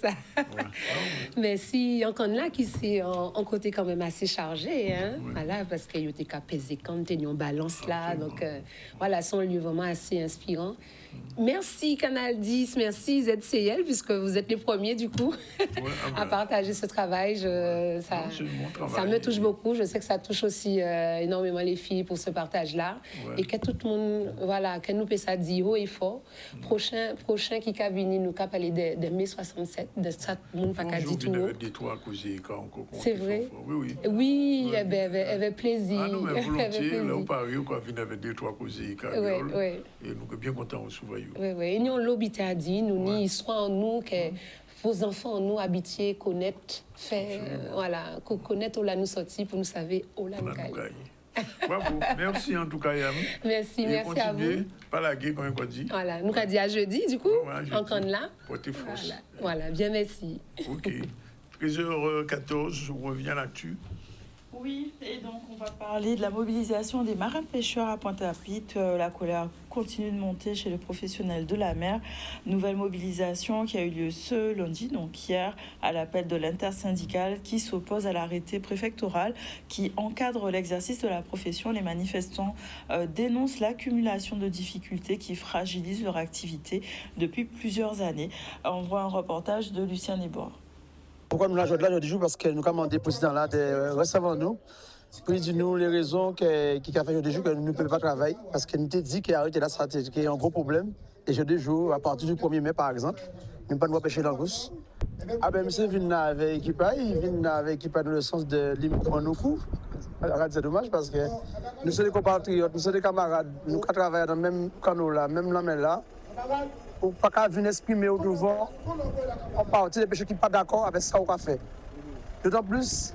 Ça. Merci. Encore là qui c'est en côté quand même assez chargé, hein? Oui. Voilà, parce qu'il y a des cas pesés quand il y balance là. Donc voilà, c'est un lieu vraiment assez inspirant. Merci Canal 10, merci ZCL, puisque vous êtes les premiers du coup à partager ce travail. Ça me touche beaucoup. Je sais que ça touche aussi énormément les filles pour ce partage-là. Ouais. Et que tout le monde, voilà, que nous puissions dire haut et fort. Prochain qui a venu nous a parlé de mai 67, de ça, tout le monde n'a pas dit tout. C'est vrai? Oui. Oui, elle avait plaisir. Ah non, mais volontiers, là où Paris, on vient avec des trois causés carriole. Et nous sommes bien contents de vous. Oui. Et nous, l'obité a dit, nous, ni histoire en nous, que vos enfants, nous, habitiés, connaître, voilà, connaître où là nous sortis pour nous savoir où là nous gagnons. Bravo, merci en tout cas, Yam. Merci à vous. Pas la guerre, comme on dit. Voilà, nous avons dit à jeudi, du coup, encore là. Voilà, bien merci. Ok. 13h14, je reviens là-dessus. Oui, et donc on va parler de la mobilisation des marins-pêcheurs à Pointe-à-Pitre. La colère continue de monter chez les professionnels de la mer. Nouvelle mobilisation qui a eu lieu ce lundi, donc hier, à l'appel de l'intersyndicale qui s'oppose à l'arrêté préfectoral qui encadre l'exercice de la profession. Les manifestants dénoncent l'accumulation de difficultés qui fragilisent leur activité depuis plusieurs années. On voit un reportage de Lucien Nebor. Pourquoi nous l'avons là aujourd'hui? Parce que nous avons demandé au président là de recevoir nous pour dire nous les raisons qui a fait aujourd'hui que nous ne pouvons pas travailler. Parce que nous avons dit qu'il y a arrêté la stratégie, qu'il y a un gros problème. Et jeudi jour, à partir du 1er mai par exemple, nous ne pouvons pas pêcher langouste. Ah ben monsieur vient avec équipage, il vient avec équipage dans le sens de limiter nos coûts. Alors c'est dommage parce que nous sommes des compatriotes, nous sommes des camarades, nous travaillons dans le même canot là, même la mer là. Pour ne pas venir exprimer au devant en partie des pêcheurs qui ne sont pas d'accord avec ça qu'on a fait. D'autant plus,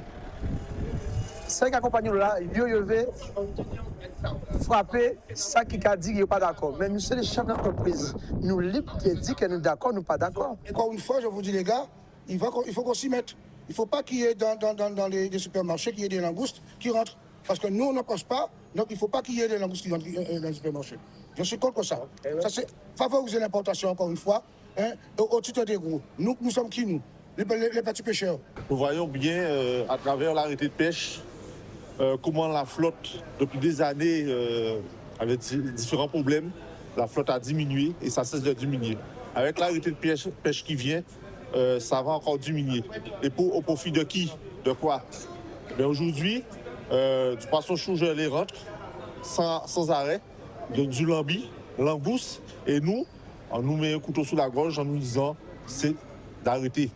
ceux qui accompagnent là, ils ont frappé ça qui a dit qu'ils ne sont pas d'accord. Mais nous sommes les chefs d'entreprise. Nous libres qui disent que nous sommes d'accord, nous ne sommes pas d'accord. Encore une fois, je vous dis les gars, il faut qu'on s'y mette. Il ne faut pas qu'il y ait dans les supermarchés, qu'il y ait des langoustes qui rentrent. Parce que nous, on n'en pense pas, donc il ne faut pas qu'il y ait des langoustes qui entrent dans le supermarché. Je suis contre ça. Ça, c'est favoriser l'importation, encore une fois, hein, au titre des gros. Nous sommes qui, nous? Les petits pêcheurs. Nous voyons bien, à travers l'arrêté de pêche, comment la flotte, depuis des années, avec différents problèmes, la flotte a diminué et ça cesse de diminuer. Avec l'arrêté de pêche qui vient, ça va encore diminuer. Et au profit de qui? De quoi? Mais aujourd'hui, du poisson gelé rentre sans arrêt, du lambi, langouste, et nous, on nous met un couteau sous la gorge en nous disant c'est d'arrêter.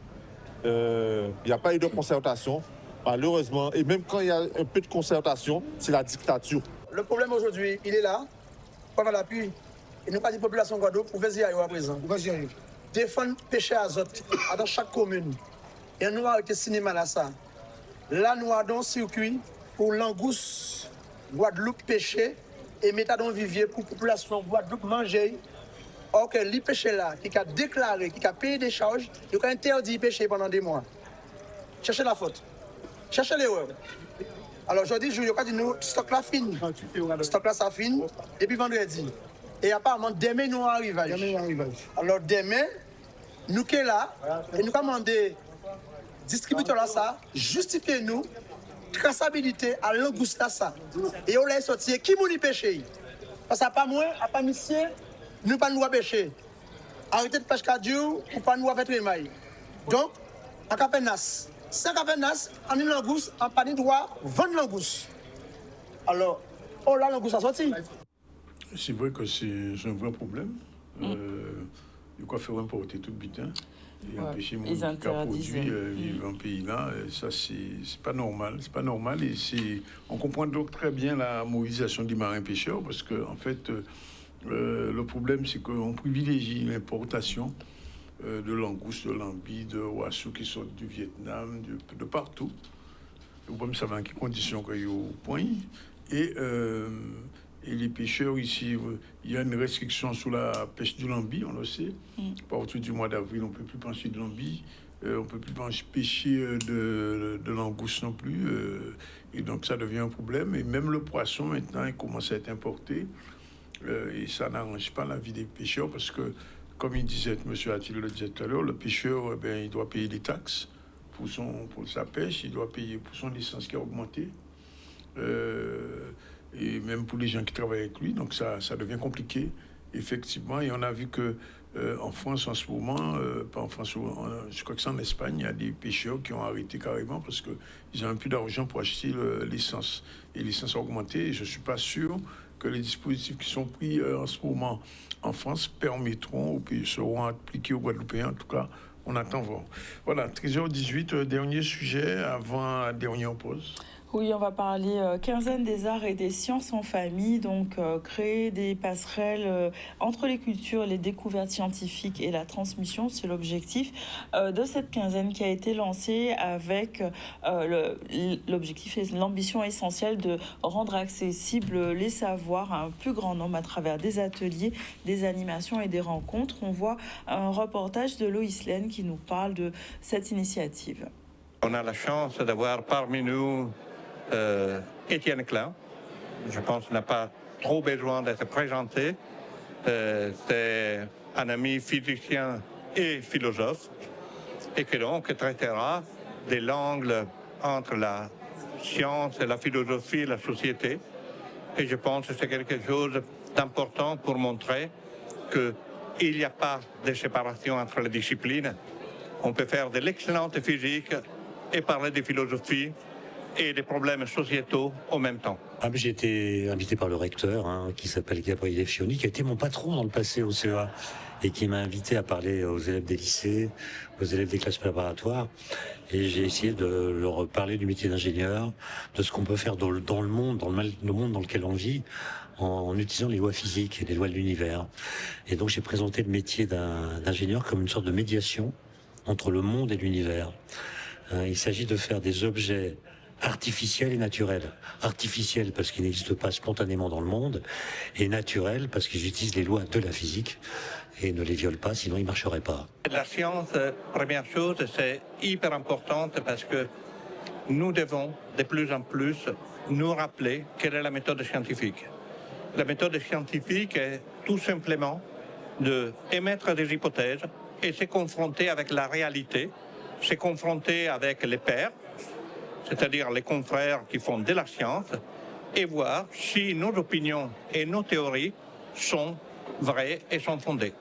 Il n'y a pas eu de concertation, malheureusement, et même quand il y a un peu de concertation, c'est la dictature. Le problème aujourd'hui, il est là, pendant l'appui, et nous pas dit population Guadeloupe, vous y aller à présent. Défendre pêcher azote dans chaque commune. Et nous arrêter cinéma là ça. Là, nous avons un circuit pour langouste Guadeloupe pêcher et mettre dans le vivier pour la population Guadeloupe manger. Or que les pêcheurs là, qui a déclaré, qui a payé des charges, il a interdit de pêcher pendant des mois. Cherchez la faute. Cherchez l'erreur. Alors aujourd'hui, je dis nous, stock là fini. Stock là ça fini depuis vendredi. Et apparemment, demain, nous arrivons. Alors demain, nous qui sommes là, et nous commandons distributeur là ça, justifiez nous traçabilité à langouste là ça. Et on l'a sorti qui m'a pêché. Parce que pas moi, pas monsieur, nous pas nous pêcher. Arrêtez de pêche cadio ou pas nous avec émail. Donc, en Capenas, 5 Capenas, en une langouste, en pas de droit, 20 langoustes. Alors, on l'a langouste à sortir. C'est vrai que c'est un vrai problème. Il faut faire importer tout le butin. Et empêcher mon qui a produit vivre en pays là, ça c'est pas normal, c'est pas normal et on comprend donc très bien la mobilisation des marins pêcheurs parce que en fait le problème c'est qu'on privilégie l'importation de langoustes, de lambis, de oiseaux qui sortent du Vietnam, de partout. Le problème c'est dans quelles conditions qu'il y a au point et les pêcheurs ici, il y a une restriction sur la pêche du lambi, on le sait. À partir du mois d'avril, on ne peut plus pêcher de lambi, on ne peut plus pêcher de langouste non plus. Et donc ça devient un problème. Et même le poisson, maintenant, il commence à être importé. Et ça n'arrange pas la vie des pêcheurs parce que, comme il disait, M. Attil le disait tout à l'heure, le pêcheur, il doit payer des taxes pour sa pêche, il doit payer pour son licence qui a augmenté. Et même pour les gens qui travaillent avec lui, donc ça devient compliqué, effectivement. Et on a vu que en France, en ce moment, pas en France, je crois que c'est en Espagne, il y a des pêcheurs qui ont arrêté carrément parce qu'ils n'ont plus d'argent pour acheter l'essence. Et l'essence a augmenté, et je ne suis pas sûr que les dispositifs qui sont pris en ce moment en France permettront ou seront appliqués aux Guadeloupéens. En tout cas, on attend voir. Voilà, 13h18, dernier sujet avant la dernière pause. Oui, on va parler quinzaine des arts et des sciences en famille, donc créer des passerelles entre les cultures, les découvertes scientifiques et la transmission, c'est l'objectif de cette quinzaine qui a été lancée avec l'objectif et l'ambition essentielle de rendre accessibles les savoirs à un plus grand nombre à travers des ateliers, des animations et des rencontres. On voit un reportage de Loïs Laine qui nous parle de cette initiative. On a la chance d'avoir parmi nous Étienne Klein, je pense qu'il n'a pas trop besoin d'être présenté. C'est un ami physicien et philosophe et qui donc traitera des l'angle entre la science, la philosophie et la société. Et je pense que c'est quelque chose d'important pour montrer qu'il n'y a pas de séparation entre les disciplines. On peut faire de l'excellente physique et parler de philosophie et des problèmes sociétaux en même temps. J'ai été invité par le recteur, qui s'appelle Gabriele Fioni, qui a été mon patron dans le passé au CEA, et qui m'a invité à parler aux élèves des lycées, aux élèves des classes préparatoires. Et j'ai essayé de leur parler du métier d'ingénieur, de ce qu'on peut faire dans le monde, le monde dans lequel on vit, en utilisant les lois physiques et les lois de l'univers. Et donc j'ai présenté le métier d'ingénieur comme une sorte de médiation entre le monde et l'univers. Il s'agit de faire des objets artificiels et naturels. Artificiels parce qu'ils n'existent pas spontanément dans le monde, et naturels parce qu'ils utilisent les lois de la physique et ne les violent pas, sinon ils ne marcheraient pas. La science, première chose, c'est hyper importante parce que nous devons de plus en plus nous rappeler quelle est la méthode scientifique. La méthode scientifique est tout simplement d'émettre des hypothèses et se confronter avec la réalité, se confronter avec les pairs, c'est-à-dire les confrères qui font de la science, et voir si nos opinions et nos théories sont vraies et sont fondées.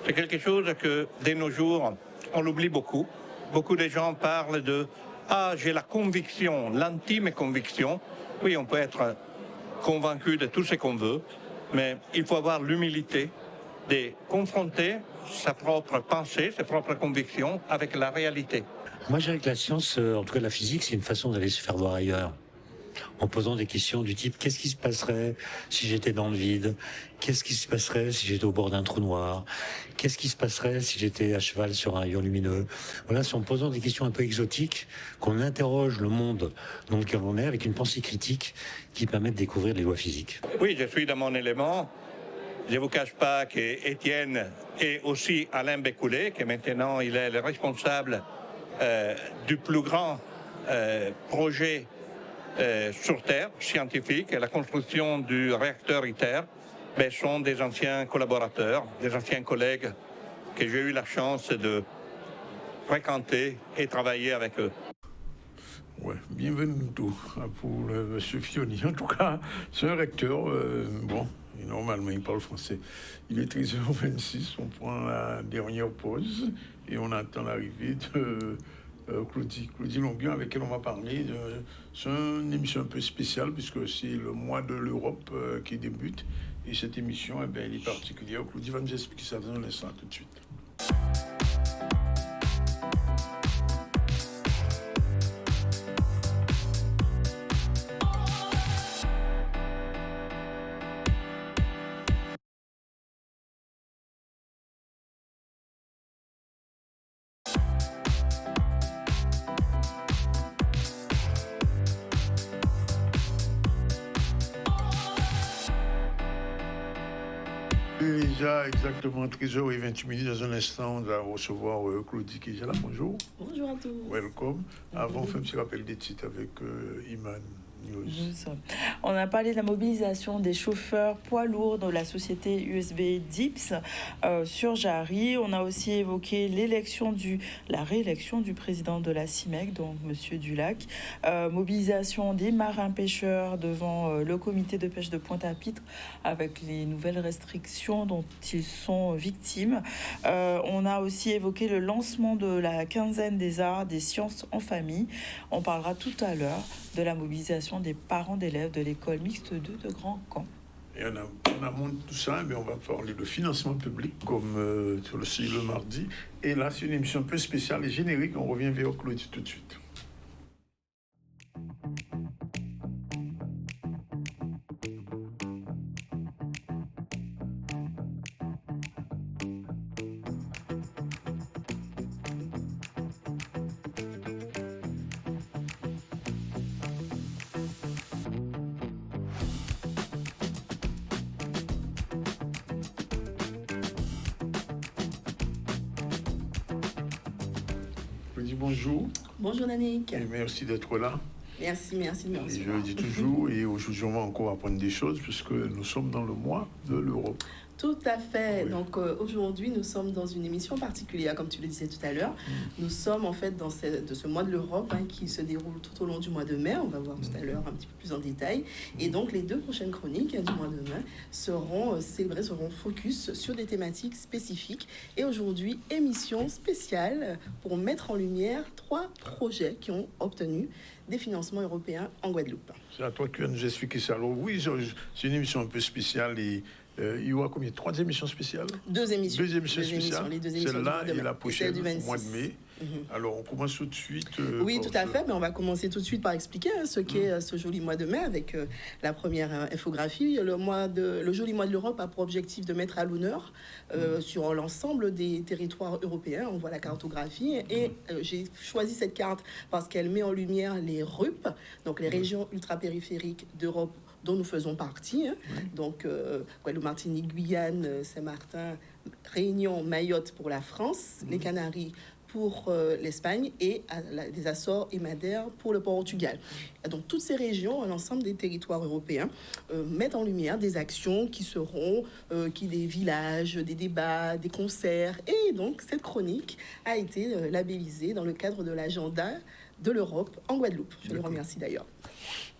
C'est quelque chose que, de nos jours, on l'oublie beaucoup. Beaucoup de gens parlent de « Ah, j'ai la conviction, l'intime conviction ». Oui, on peut être convaincu de tout ce qu'on veut, mais il faut avoir l'humilité de confronter sa propre pensée, ses propres convictions avec la réalité. Moi, je dirais que la science, en tout cas la physique, c'est une façon d'aller se faire voir ailleurs. En posant des questions du type, qu'est-ce qui se passerait si j'étais dans le vide? Qu'est-ce qui se passerait si j'étais au bord d'un trou noir? Qu'est-ce qui se passerait si j'étais à cheval sur un rayon lumineux? Voilà, c'est en posant des questions un peu exotiques qu'on interroge le monde dans lequel on est avec une pensée critique qui permet de découvrir les lois physiques. Oui, je suis dans mon élément. Je ne vous cache pas qu'Étienne et aussi Alain Bécoulet, que maintenant il est le responsable du plus grand projet sur Terre, scientifique, et la construction du réacteur ITER, sont des anciens collaborateurs, des anciens collègues que j'ai eu la chance de fréquenter et travailler avec eux. Ouais, bienvenue pour M. Fioni. En tout cas, c'est un recteur, bon, normalement il parle français. Il est 13h26, on prend la dernière pause et on attend l'arrivée de Claudie Longuien, avec qui on va parler. C'est une émission un peu spéciale puisque c'est le mois de l'Europe qui débute. Et cette émission, eh bien, elle est particulière. Claudie va nous expliquer ça dans un instant, tout de suite. Déjà exactement 13h28. Dans un instant, on va recevoir Claudie qui est là. Bonjour. Bonjour à tous. Welcome. Avant, on fait un petit rappel des titres avec Iman News. On a parlé de la mobilisation des chauffeurs poids lourds de la société USB Dips sur Jarry. On a aussi évoqué la réélection du président de la CIMEC, donc Monsieur Dulac. Mobilisation des marins-pêcheurs devant le comité de pêche de Pointe-à-Pitre avec les nouvelles restrictions dont ils sont victimes. On a aussi évoqué le lancement de la quinzaine des arts, des sciences en famille. On parlera tout à l'heure de la mobilisation des parents d'élèves de l'école mixte 2 de Grand Camp. Et on amont tout ça, mais on va parler de financement public comme sur le mardi. Et là, c'est une émission un peu spéciale et générique. On revient vers Claudie tout de suite. Bonjour. Bonjour Nanik. Et merci d'être là. Merci de me recevoir. Je le dis toujours, et aujourd'hui on va encore apprendre des choses puisque nous sommes dans le mois de l'Europe. Tout à fait. Oui. Donc aujourd'hui, nous sommes dans une émission particulière, comme tu le disais tout à l'heure. Nous sommes en fait dans ce mois de l'Europe qui se déroule tout au long du mois de mai. On va voir tout à l'heure un petit peu plus en détail. Et donc les 2 prochaines chroniques du mois de mai seront célébrées, seront focus sur des thématiques spécifiques. Et aujourd'hui, émission spéciale pour mettre en lumière 3 projets qui ont obtenu des financements européens en Guadeloupe. C'est à toi qui vas nous expliquer ça. Alors oui, c'est une émission un peu spéciale et il y aura combien? 3 émissions spéciales? 2 émissions. 2 émissions spéciales. Les 2 émissions celle-là et la prochaine, du au mois de mai. Alors, on commence tout de suite. Oui, tout à fait. Mais on va commencer tout de suite par expliquer ce qu'est ce joli mois de mai avec la première infographie. Le joli mois de l'Europe a pour objectif de mettre à l'honneur sur l'ensemble des territoires européens. On voit la cartographie et j'ai choisi cette carte parce qu'elle met en lumière les RUP, donc les régions ultra-périphériques d'Europe dont nous faisons partie. Donc, Guadeloupe, Martinique, Guyane, Saint-Martin, Réunion, Mayotte pour la France, les Canaries pour l'Espagne et des Açores et Madère pour le Portugal. Et donc toutes ces régions, l'ensemble des territoires européens, mettent en lumière des actions qui seront des villages, des débats, des concerts. Et donc cette chronique a été labellisée dans le cadre de l'agenda de l'Europe en Guadeloupe. Je les remercie d'ailleurs.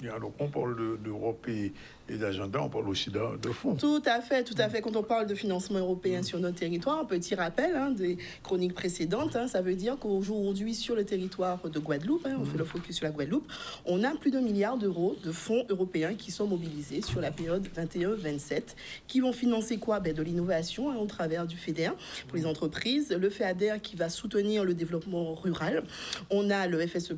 Et alors, on parle d'Europe et d'agenda, on parle aussi de fonds. Tout à fait, tout à fait. Quand on parle de financement européen sur notre territoire, un petit rappel des chroniques précédentes, ça veut dire qu'aujourd'hui, sur le territoire de Guadeloupe, on fait le focus sur la Guadeloupe, on a plus d'1 milliard d'euros de fonds européens qui sont mobilisés sur la période 21-27, qui vont financer quoi? De l'innovation au travers du FEDER pour les entreprises, le FEADER qui va soutenir le développement rural, on a le FSE+,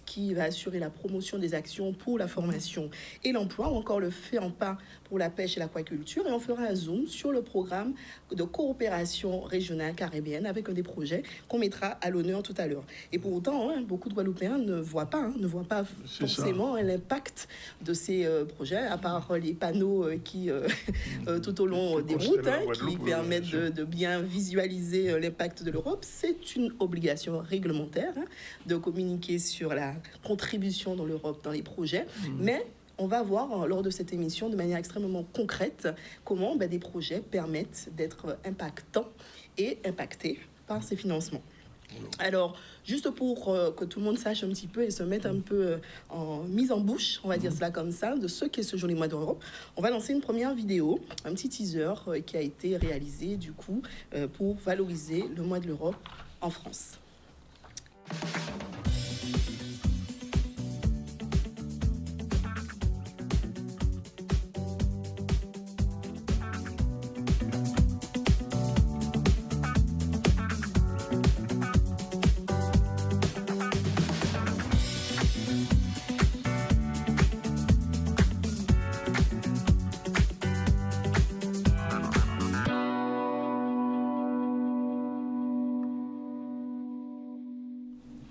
qui va assurer la promotion des actions pour la formation et l'emploi, ou encore le FEAMPA pour la pêche et l'aquaculture. Et on fera un zoom sur le programme de coopération régionale caribéenne avec un des projets qu'on mettra à l'honneur tout à l'heure. Et pour autant, beaucoup de Guadeloupéens ne voient pas forcément l'impact de ces projets, à part les panneaux qui, tout au long des routes, qui permettent de bien visualiser l'impact de l'Europe. C'est une obligation réglementaire de communiquer sur la contribution de l'Europe dans les projets, mais on va voir lors de cette émission de manière extrêmement concrète comment des projets permettent d'être impactants et impactés par ces financements. Alors, juste pour que tout le monde sache un petit peu et se mette un peu en mise en bouche, on va dire cela comme ça, de ce qu'est ce Joli Mois d'Europe, on va lancer une première vidéo, un petit teaser qui a été réalisé du coup pour valoriser le Mois de l'Europe en France.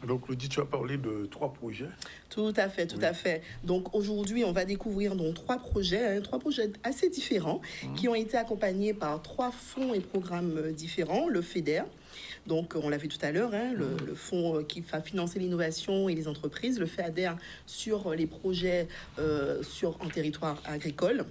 Donc, Claudie, tu as parlé de 3 projets. Tout à fait, tout à fait. Donc, aujourd'hui, on va découvrir 3 projets assez différents qui ont été accompagnés par 3 fonds et programmes différents. Le FEDER, donc on l'a vu tout à l'heure, le fonds qui va financer l'innovation et les entreprises. Le FEADER sur les projets en territoire agricole.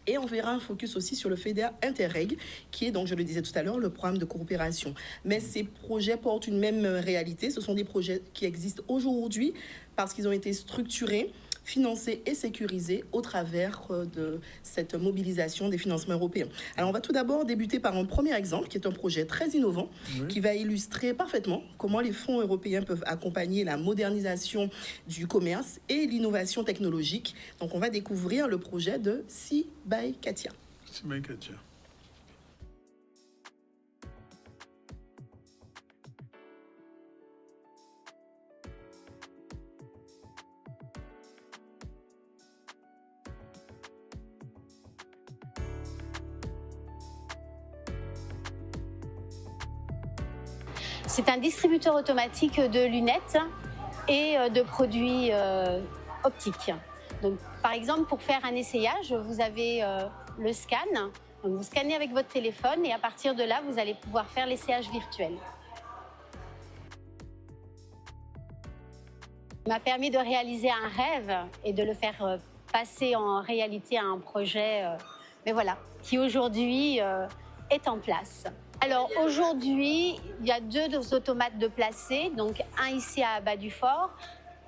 Et on verra un focus aussi sur le FEDER Interreg, qui est, donc, je le disais tout à l'heure, le programme de coopération. Mais ces projets portent une même réalité. Ce sont des projets qui existent aujourd'hui parce qu'ils ont été structurés, financés et sécurisés au travers de cette mobilisation des financements européens. Alors, on va tout d'abord débuter par un premier exemple, qui est un projet très innovant, qui va illustrer parfaitement comment les fonds européens peuvent accompagner la modernisation du commerce et l'innovation technologique. Donc, on va découvrir le projet de Si by Katia. Si by Katia. C'est un distributeur automatique de lunettes et de produits optiques. Donc, par exemple, pour faire un essayage, vous avez le scan. Donc, vous scannez avec votre téléphone et à partir de là, vous allez pouvoir faire l'essayage virtuel. Ça m'a permis de réaliser un rêve et de le faire passer en réalité à un projet, mais voilà, qui aujourd'hui est en place. Alors aujourd'hui, il y a 2 automates de placés, donc un ici à Bas-du-Fort,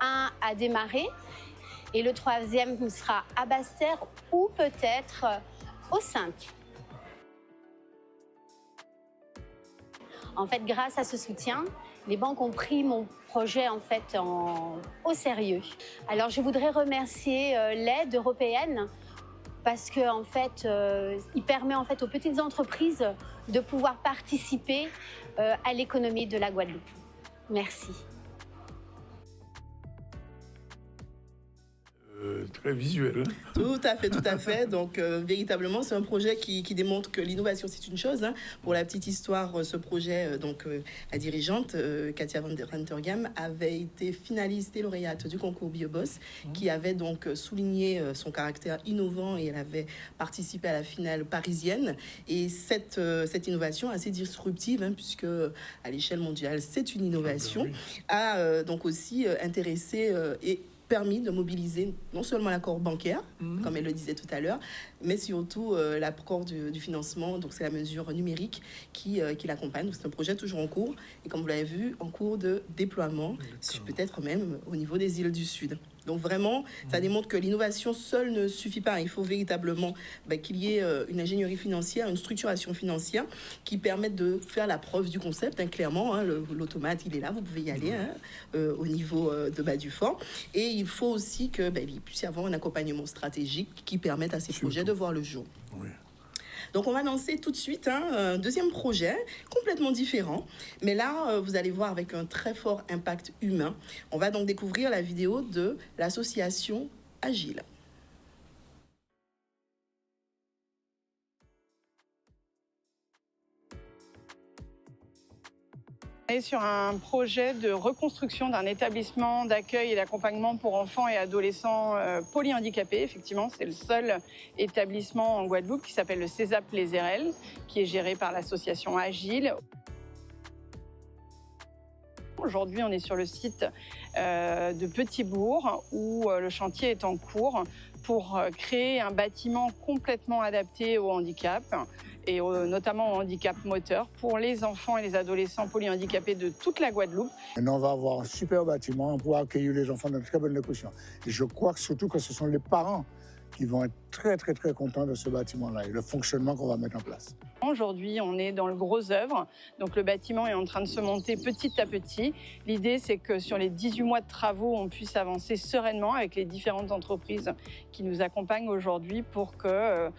un à Desmarais, et le 3e sera à Basse-Terre ou peut-être aux Saintes. En fait, grâce à ce soutien, les banques ont pris mon projet en fait au sérieux. Alors je voudrais remercier l'aide européenne parce que en fait, il permet en fait aux petites entreprises de pouvoir participer à l'économie de la Guadeloupe. Merci. très visuel. Tout à fait. Donc, véritablement, c'est un projet qui démontre que l'innovation, c'est une chose. Hein. Pour la petite histoire, ce projet, la dirigeante, Katia van der Rentergam, avait été finaliste et lauréate du concours BioBoss, qui avait donc souligné son caractère innovant et elle avait participé à la finale parisienne. Et cette innovation assez disruptive, hein, puisque à l'échelle mondiale, c'est une innovation, a donc aussi intéressé et permis de mobiliser non seulement l'accord bancaire, comme elle le disait tout à l'heure, mais surtout l'accord du financement. Donc c'est la mesure numérique qui l'accompagne. Donc c'est un projet toujours en cours et comme vous l'avez vu, en cours de déploiement, peut-être même au niveau des îles du Sud. Donc vraiment, ça démontre que l'innovation seule ne suffit pas. Il faut véritablement qu'il y ait une ingénierie financière, une structuration financière qui permette de faire la preuve du concept. Hein, clairement, hein, l'automate, il est là, vous pouvez y aller au niveau de bas du fort. Et il faut aussi qu'il puisse y avoir un accompagnement stratégique qui permette à ces projets de voir le jour. Oui. Donc on va lancer tout de suite un deuxième projet complètement différent. Mais là, vous allez voir avec un très fort impact humain. On va donc découvrir la vidéo de l'association Agile. On est sur un projet de reconstruction d'un établissement d'accueil et d'accompagnement pour enfants et adolescents polyhandicapés. Effectivement, c'est le seul établissement en Guadeloupe qui s'appelle le CESAP Les Érelles, qui est géré par l'association Agile. Aujourd'hui, on est sur le site de Petit-Bourg où le chantier est en cours pour créer un bâtiment complètement adapté au handicap et notamment au handicap moteur pour les enfants et les adolescents polyhandicapés de toute la Guadeloupe. Maintenant, on va avoir un super bâtiment pour accueillir les enfants dans de très bonnes conditions. Et je crois surtout que ce sont les parents qui vont être très contents de ce bâtiment-là et le fonctionnement qu'on va mettre en place. Aujourd'hui, on est dans le gros œuvre, donc le bâtiment est en train de se monter petit à petit. L'idée, c'est que sur les 18 mois de travaux, on puisse avancer sereinement avec les différentes entreprises qui nous accompagnent aujourd'hui pour que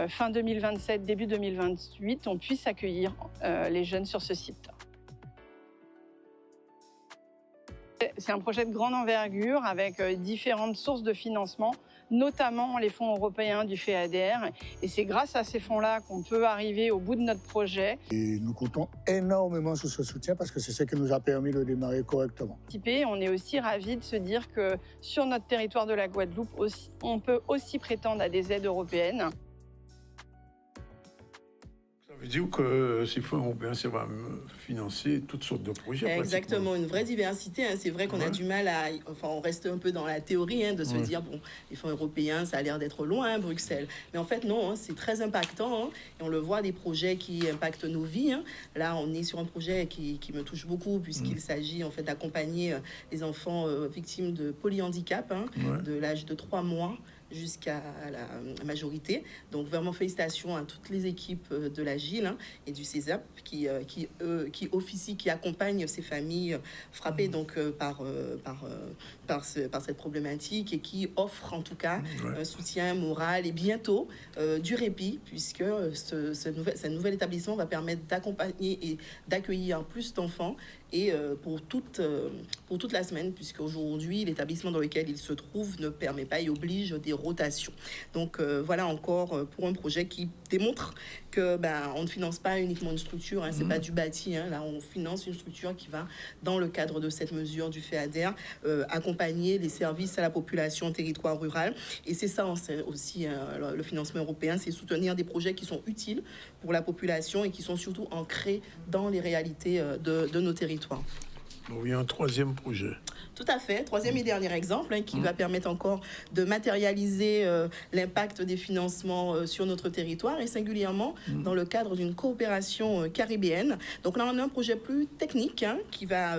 fin 2027, début 2028, on puisse accueillir les jeunes sur ce site. C'est un projet de grande envergure avec différentes sources de financement, notamment les fonds européens du FEADER. Et c'est grâce à ces fonds-là qu'on peut arriver au bout de notre projet. Et nous comptons énormément sur ce soutien parce que c'est ce qui nous a permis de démarrer correctement. On est aussi ravis de se dire que sur notre territoire de la Guadeloupe, on peut aussi prétendre à des aides européennes. Ça veut dire que ces fonds européens, ça va financer toutes sortes de projets. Exactement, une vraie diversité. Hein. C'est vrai qu'on a du mal à... Enfin, on reste un peu dans la théorie de se dire, bon, les fonds européens, ça a l'air d'être loin, Bruxelles. Mais en fait, non, c'est très impactant. Et on le voit, des projets qui impactent nos vies. Là, on est sur un projet qui me touche beaucoup, puisqu'il s'agit en fait d'accompagner les enfants victimes de polyhandicap, de l'âge de 3 mois jusqu'à la majorité. Donc vraiment félicitations à toutes les équipes de l'Agile et du CESAP qui officient, qui accompagnent ces familles frappées donc par cette problématique et qui offrent en tout cas un soutien moral et bientôt du répit, puisque ce nouvel établissement va permettre d'accompagner et d'accueillir plus d'enfants et pour toute la semaine, puisque aujourd'hui l'établissement dans lequel il se trouve ne permet pas et oblige des rotations. Donc voilà encore pour un projet qui démontre que on ne finance pas uniquement une structure, c'est pas du bâti, là on finance une structure qui va dans le cadre de cette mesure du FEADER accompagner les services à la population en territoire rural. Et c'est ça aussi le financement européen, c'est soutenir des projets qui sont utiles pour la population et qui sont surtout ancrés dans les réalités de nos territoires. Donc, il y a un troisième projet. Tout à fait. Troisième et dernier exemple qui va permettre encore de matérialiser l'impact des financements sur notre territoire et singulièrement dans le cadre d'une coopération caribéenne. Donc là, on a un projet plus technique qui va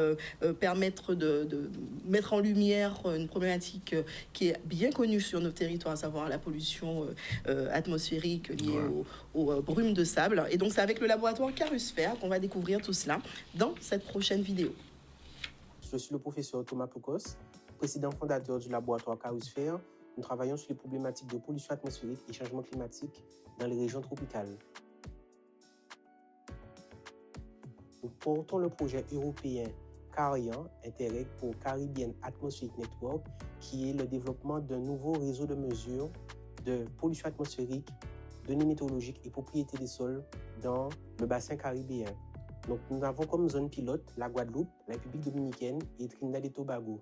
permettre de mettre en lumière une problématique qui est bien connue sur nos territoires, à savoir la pollution atmosphérique liée aux brumes de sable. Et donc, c'est avec le laboratoire Carusfer qu'on va découvrir tout cela dans cette prochaine vidéo. Je suis le professeur Thomas Pocos, président fondateur du laboratoire Carusfer. Nous travaillons sur les problématiques de pollution atmosphérique et changement climatique dans les régions tropicales. Nous portons le projet européen CARIAN, Interreg pour Caribbean Atmospheric Network, qui est le développement d'un nouveau réseau de mesures de pollution atmosphérique, données météorologiques et propriété des sols dans le bassin caribéen. Donc, nous avons comme zone pilote la Guadeloupe, la République dominicaine et Trinidad et Tobago.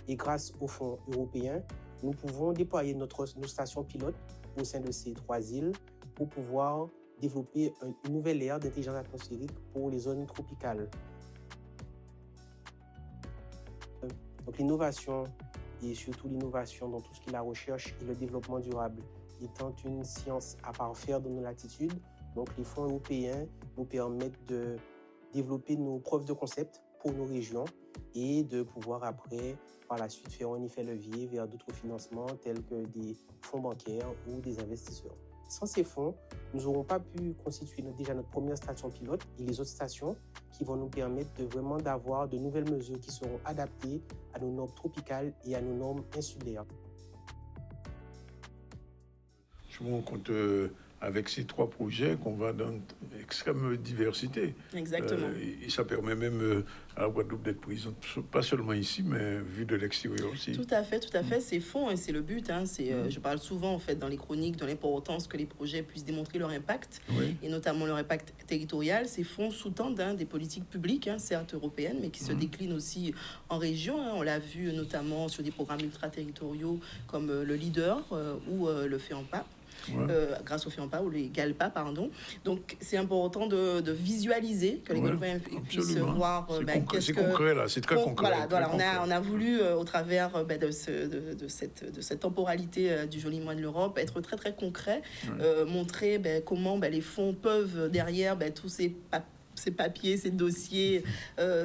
Et grâce aux fonds européens, nous pouvons déployer nos stations pilotes au sein de ces 3 îles pour pouvoir développer une nouvelle ère d'intelligence atmosphérique pour les zones tropicales. Donc l'innovation et surtout l'innovation dans tout ce qui est la recherche et le développement durable étant une science à part faire dans nos latitudes, donc les fonds européens nous permettent de développer nos preuves de concept pour nos régions et de pouvoir après, par la suite, faire un effet levier vers d'autres financements tels que des fonds bancaires ou des investisseurs. Sans ces fonds, nous n'aurons pas pu constituer déjà notre première station pilote et les autres stations qui vont nous permettre de vraiment d'avoir de nouvelles mesures qui seront adaptées à nos normes tropicales et à nos normes insulaires. Je me rends compte avec ces 3 projets qu'on va dans une extrême diversité. Exactement. Et ça permet même à la Guadeloupe d'être présente, pas seulement ici, mais vu de l'extérieur aussi. Tout à fait, tout à fait. C'est fonds et c'est le but. Je parle souvent en fait dans les chroniques de l'importance que les projets puissent démontrer leur impact, et notamment leur impact territorial. Ces fonds sous-tendent des politiques publiques, certes européennes, mais qui se déclinent aussi en région. On l'a vu notamment sur des programmes ultra-territoriaux comme le LEADER ou le FEAMPA. Grâce au FEAMPA ou les GALPA, pardon. Donc, c'est important de visualiser, que les Guadeloupéens puissent voir c'est concret, là, c'est très concret. On a voulu, au travers de cette temporalité du joli mois de l'Europe, être très, très concret, montrer comment les fonds peuvent, derrière tous ces papiers, ces dossiers,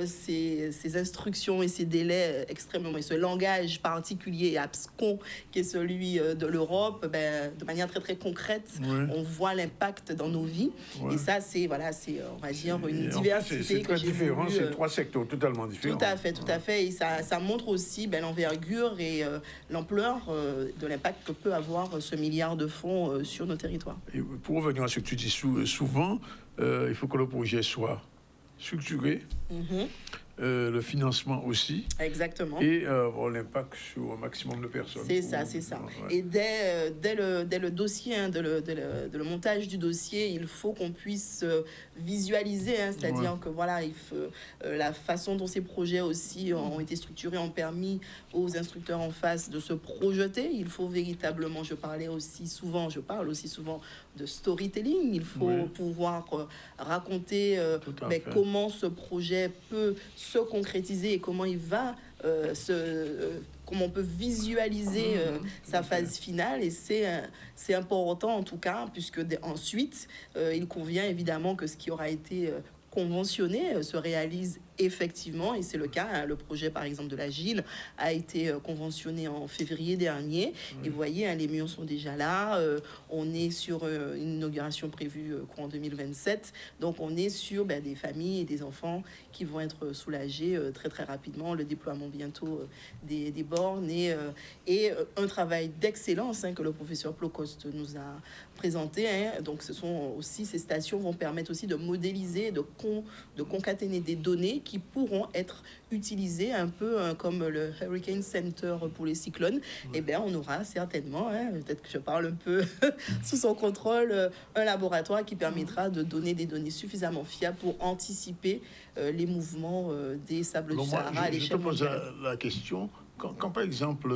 ces instructions et ces délais extrêmement, et ce langage particulier et abscon qui est celui de l'Europe, de manière très très concrète, on voit l'impact dans nos vies. Et ça, c'est on va dire une diversité. C'est très différent, c'est 3 secteurs totalement différents. Tout à fait. Et ça montre aussi l'envergure et l'ampleur de l'impact que peut avoir ce milliard de fonds sur nos territoires. Et pour revenir à ce que tu dis souvent, il faut que le projet soit structuré, le financement aussi. Exactement. Et avoir l'impact sur un maximum de personnes. C'est ça. Ouais. Et dès le dossier, le montage du dossier, il faut qu'on puisse visualiser, c'est-à-dire que la façon dont ces projets aussi ont été structurés ont permis aux instructeurs en face de se projeter. Il faut véritablement, je parle aussi souvent de storytelling. Il faut pouvoir raconter comment ce projet peut se concrétiser et comment il va comment on peut visualiser sa phase finale. Et c'est important en tout cas, puisque ensuite il convient évidemment que ce qui aura été conventionné se réalise effectivement, et c'est le cas. Le projet, par exemple, de la Gile a été conventionné en février dernier. Et vous voyez, les murs sont déjà là. On est sur une inauguration prévue courant 2027. Donc, on est sur des familles et des enfants qui vont être soulagés très, très rapidement. Le déploiement bientôt des bornes et un travail d'excellence que le professeur Plocost nous a présenté. Donc, ces stations vont permettre aussi de modéliser, de concaténer des données qui pourront être utilisées un peu comme le Hurricane Center pour les cyclones. Et on aura certainement, peut-être que je parle un peu sous son contrôle, un laboratoire qui permettra de donner des données suffisamment fiables pour anticiper les mouvements des sables du Sahara à l'échelle mondiale. Je te pose la question, quand par exemple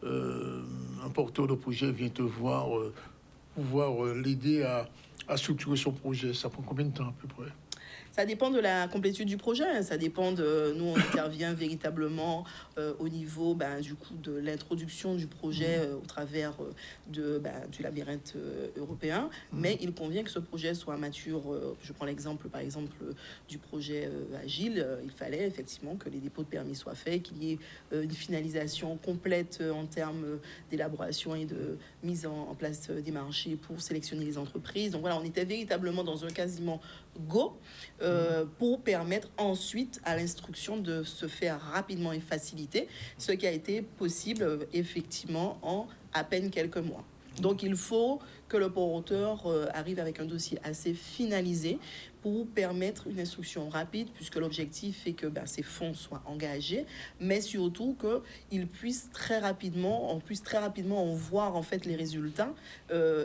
un porteur de projet vient te voir, pouvoir l'aider à structurer son projet, ça prend combien de temps à peu près? Ça dépend de la complétude du projet. Ça dépend de... Nous, on intervient véritablement au niveau du coup, de l'introduction du projet au travers du labyrinthe européen. Mais il convient que ce projet soit mature. Je prends l'exemple, par exemple, du projet Agile. Il fallait effectivement que les dépôts de permis soient faits, qu'il y ait une finalisation complète en termes d'élaboration et de mise en place des marchés pour sélectionner les entreprises. Donc voilà, on était véritablement dans un quasiment go pour permettre ensuite à l'instruction de se faire rapidement et faciliter, ce qui a été possible effectivement en à peine quelques mois. Donc il faut que le porteur arrive avec un dossier assez finalisé pour permettre une instruction rapide, puisque l'objectif est que ces fonds soient engagés, mais surtout qu'ils puissent très rapidement, en voir en fait les résultats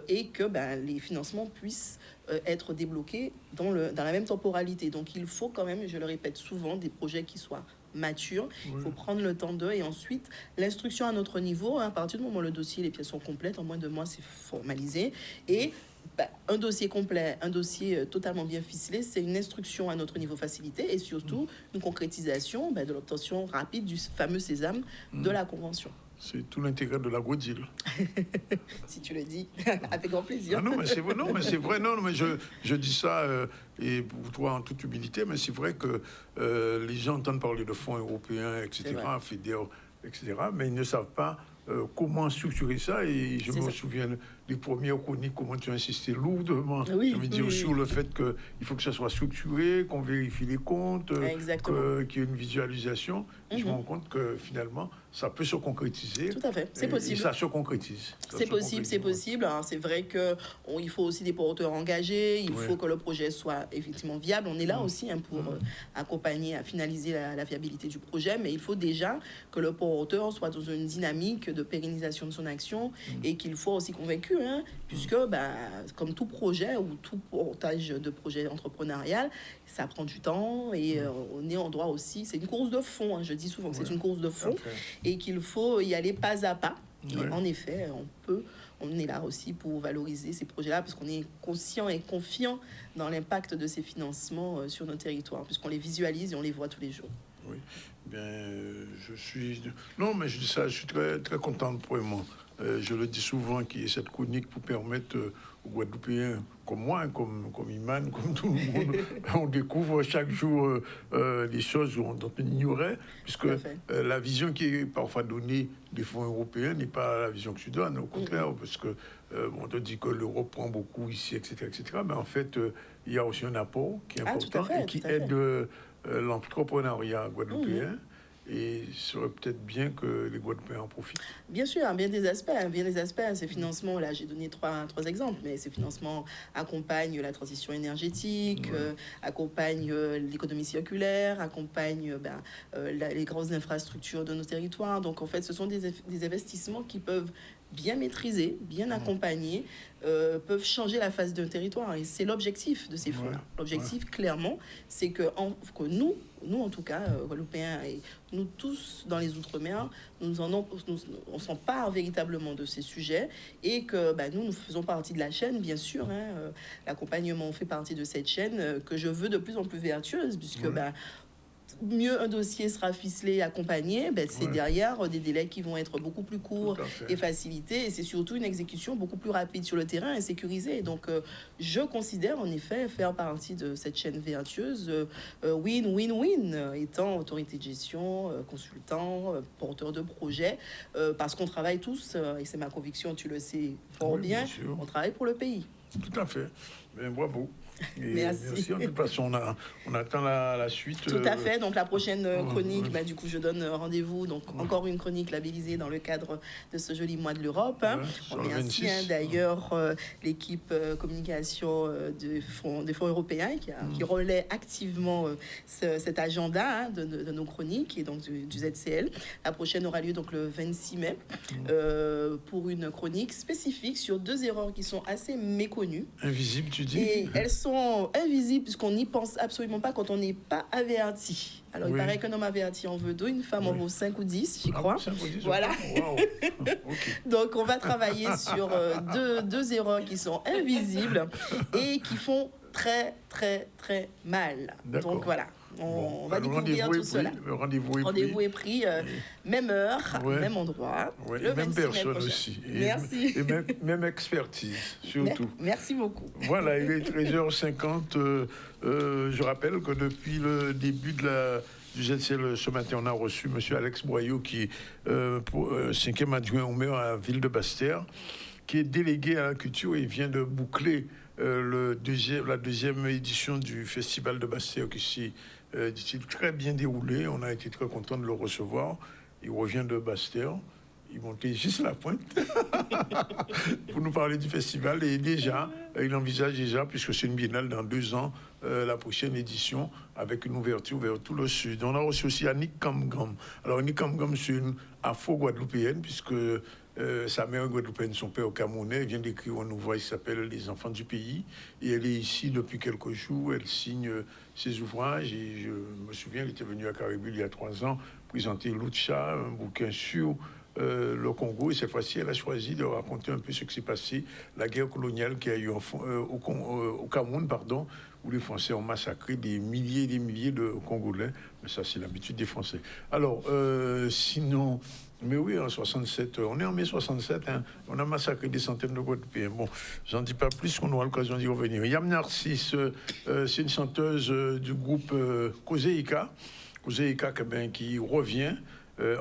et que les financements puissent être débloqués dans la même temporalité. Donc il faut quand même, je le répète souvent, des projets qui soient matures. Il faut prendre le temps d'eux et ensuite l'instruction à notre niveau, à partir du moment où le dossier, les pièces sont complètes, en moins de mois, c'est formalisé. Et un dossier complet, un dossier totalement bien ficelé, c'est une instruction à notre niveau facilité et surtout une concrétisation de l'obtention rapide du fameux sésame de la Convention. C'est tout l'intérêt de l'agro-deal. Si tu le dis, avec grand plaisir. Ah non, mais c'est vrai, non, mais je dis ça, et pour toi en toute humilité, mais c'est vrai que les gens entendent parler de fonds européens, etc., FEDER, etc., mais ils ne savent pas comment structurer ça. Et je me souviens des premières chroniques, comment tu as insisté lourdement sur le fait qu'il faut que ça soit structuré, qu'on vérifie les comptes, qu'il y ait une visualisation. Et je me rends compte que finalement, ça peut se concrétiser. Tout à fait, c'est possible. Et ça se concrétise. C'est possible. Alors, c'est vrai qu'il faut aussi des porteurs engagés, il faut que le projet soit effectivement viable. On est là aussi pour accompagner, à finaliser la viabilité du projet, mais il faut déjà que le porteur soit dans une dynamique de pérennisation de son action et qu'il soit aussi convaincu, puisque comme tout projet ou tout portage de projet entrepreneurial, ça prend du temps et on est en droit aussi, c'est une course de fond, je dis souvent que c'est une course de fond et qu'il faut y aller pas à pas. Et en effet, on est là aussi pour valoriser ces projets-là parce qu'on est conscient et confiant dans l'impact de ces financements sur nos territoires, puisqu'on les visualise et on les voit tous les jours. Oui, je suis très, très content pour moi. Je le dis souvent qu'il y ait cette chronique pour permettre aux Guadeloupéens comme moi, comme Iman, comme tout le monde, on découvre chaque jour des choses dont on ignorait, puisque la vision qui est parfois donnée des fonds européens n'est pas la vision que tu donnes, au contraire, parce que on te dit que l'Europe prend beaucoup ici, etc., mais en fait, il y a aussi un apport qui est important et qui aide l'entrepreneuriat guadeloupéen. Et il serait peut-être bien que les Guadeloupéens en profitent. Bien sûr, bien des aspects. Ces financements, là, j'ai donné trois exemples, mais ces financements accompagnent la transition énergétique, accompagnent l'économie circulaire, accompagnent les grandes infrastructures de nos territoires. Donc, en fait, ce sont des investissements qui peuvent bien maîtrisés, bien accompagnés, peuvent changer la face d'un territoire. Et c'est l'objectif de ces fonds-là. L'objectif, clairement, c'est que nous, en tout cas, Guadeloupéens et nous tous dans les Outre-mer, on s'empare véritablement de ces sujets et que nous faisons partie de la chaîne, bien sûr. L'accompagnement fait partie de cette chaîne que je veux de plus en plus vertueuse, puisque mieux un dossier sera ficelé, accompagné, c'est derrière des délais qui vont être beaucoup plus courts et facilités, et c'est surtout une exécution beaucoup plus rapide sur le terrain et sécurisée. Donc, je considère en effet faire partie de cette chaîne vertueuse, win-win-win, étant autorité de gestion, consultant, porteur de projet, parce qu'on travaille tous, et c'est ma conviction, tu le sais fort bien, on travaille pour le pays. Tout à fait. Bravo. Merci. De toute façon, on attend la suite. Tout à fait. Donc, la prochaine chronique, du coup, je donne rendez-vous. Donc, encore une chronique labellisée dans le cadre de ce joli mois de l'Europe. On remercie d'ailleurs l'équipe communication des fonds européens qui relaie activement cet agenda de nos chroniques et donc du ZCL. La prochaine aura lieu donc le 26 mai pour une chronique spécifique sur 2 erreurs qui sont assez méconnues. Invisibles, tu dis? Et elles sont invisibles puisqu'on n'y pense absolument pas quand on n'est pas averti. Alors, il paraît qu'un homme averti en veut 2, une femme en vaut 5 ou 10, j'y crois. 5 ou 10, voilà. Wow. Okay. Donc, on va travailler sur deux erreurs qui sont invisibles et qui font très, très, très mal. Donc, voilà. On va découvrir tout cela. Le rendez-vous est pris. Même heure, même endroit. Le même personne aussi. Merci. Et même expertise, surtout. Merci beaucoup. Voilà, il est 13h50. Je rappelle que depuis le début du ZCL ce matin, on a reçu M. Alex Boyau, qui est 5e adjoint au maire à la ville de Basse-Terre, qui est délégué à la culture et vient de boucler la deuxième édition du Festival de Basse-Terre qui s'est, dit-il, très bien déroulé. On a été très content de le recevoir. Il revient de Basse-Terre il montait juste la pointe pour nous parler du festival. Et déjà, il envisage déjà, puisque c'est une biennale dans 2 ans, la prochaine édition avec une ouverture vers tout le sud. On a reçu aussi Annick Kamgam. Alors, Annick Kamgam, c'est une afro-guadeloupéenne, puisque sa mère est guadeloupéenne, son père camerounais. Elle vient d'écrire un ouvrage qui s'appelle Les enfants du pays. Et elle est ici depuis quelques jours. Elle signe ses ouvrages. Et je me souviens, elle était venue à Caribule il y a 3 ans présenter Lucha, un bouquin sur le Congo. Et cette fois-ci, elle a choisi de raconter un peu ce qui s'est passé, la guerre coloniale qui a eu au Cameroun, pardon, où les Français ont massacré des milliers et des milliers de Congolais. Mais ça, c'est l'habitude des Français. Alors, sinon... Mais oui, en 67, on est en mai 67, hein, on a massacré des centaines de Guadeloupéens. Bon, j'en dis pas plus, qu'on aura l'occasion d'y revenir. Yam Narcisse, c'est une chanteuse du groupe Kozeika. Kozeika qui revient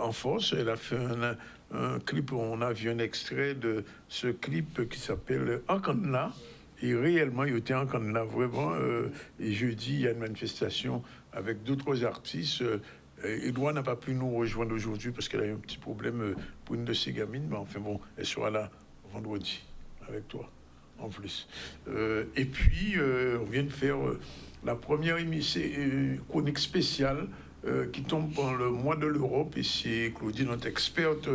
en force. Elle a fait un clip, on a vu un extrait de ce clip qui s'appelle Ankandla. Et réellement, il était Ankandla, vraiment. Et jeudi, il y a une manifestation avec d'autres artistes. Edouard n'a pas pu nous rejoindre aujourd'hui parce qu'elle a eu un petit problème pour une de ses gamines. Mais enfin bon, elle sera là vendredi avec toi, en plus. Et puis, on vient de faire la première émission chronique spéciale qui tombe dans le mois de l'Europe. Et c'est Claudie, notre experte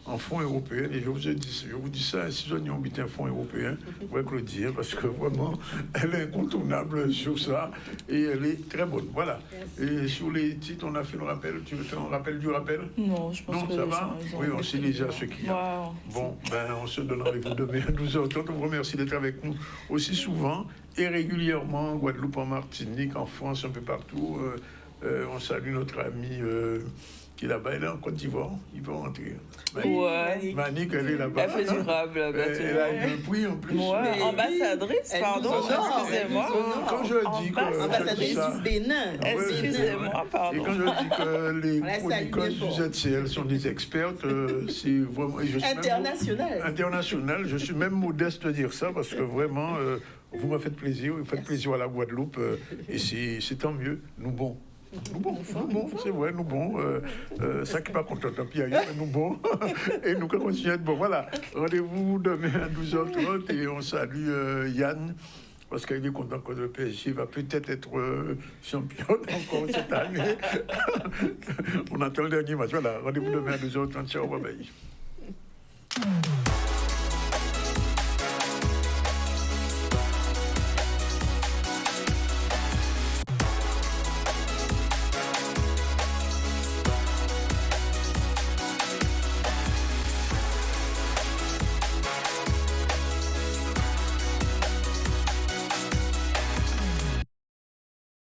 en fonds européens. Et je vous dis ça, si on y habite un fonds européen, ouais, Claudie, hein, parce que vraiment, elle est incontournable sur ça. Et elle est très bonne. Voilà. Et sur les titres, on a fait le rappel. Tu veux faire un rappel du rappel? Non, je pense que ça va. Oui, on sait déjà ce qu'il y a. Wow. Bon, on se donne rendez-vous demain à 12h30. On vous remercie d'être avec nous aussi souvent et régulièrement, en Guadeloupe, en Martinique, en France, un peu partout. On salue notre ami qui est là-bas, elle est en Côte d'Ivoire, il va rentrer. Ouais. Manique, elle est là-bas. Elle fait durable là-bas. Elle a une prix en plus. Ouais, ambassadrice, pardon, excusez-moi. Quand je dis que... Ambassadrice du Bénin. Excusez-moi, pardon. Et quand je dis que les chroniqueuses du ZCL sont des expertes, c'est vraiment... International. Je suis même modeste de dire ça, parce que vraiment, vous me faites plaisir, vous faites plaisir à la Guadeloupe, et c'est tant mieux, nous bon. Nous bon, c'est vrai, nous bon. Ça qui n'est pas content, tant pis ailleurs, mais nous bon. Et nous continuons à être bon. Voilà, rendez-vous demain à 12h30 et on salue Yann, parce qu'il est content que le PSG va peut-être être champion encore cette année. On attend le dernier match. Voilà, rendez-vous demain à 12h30. Ciao, bye bye.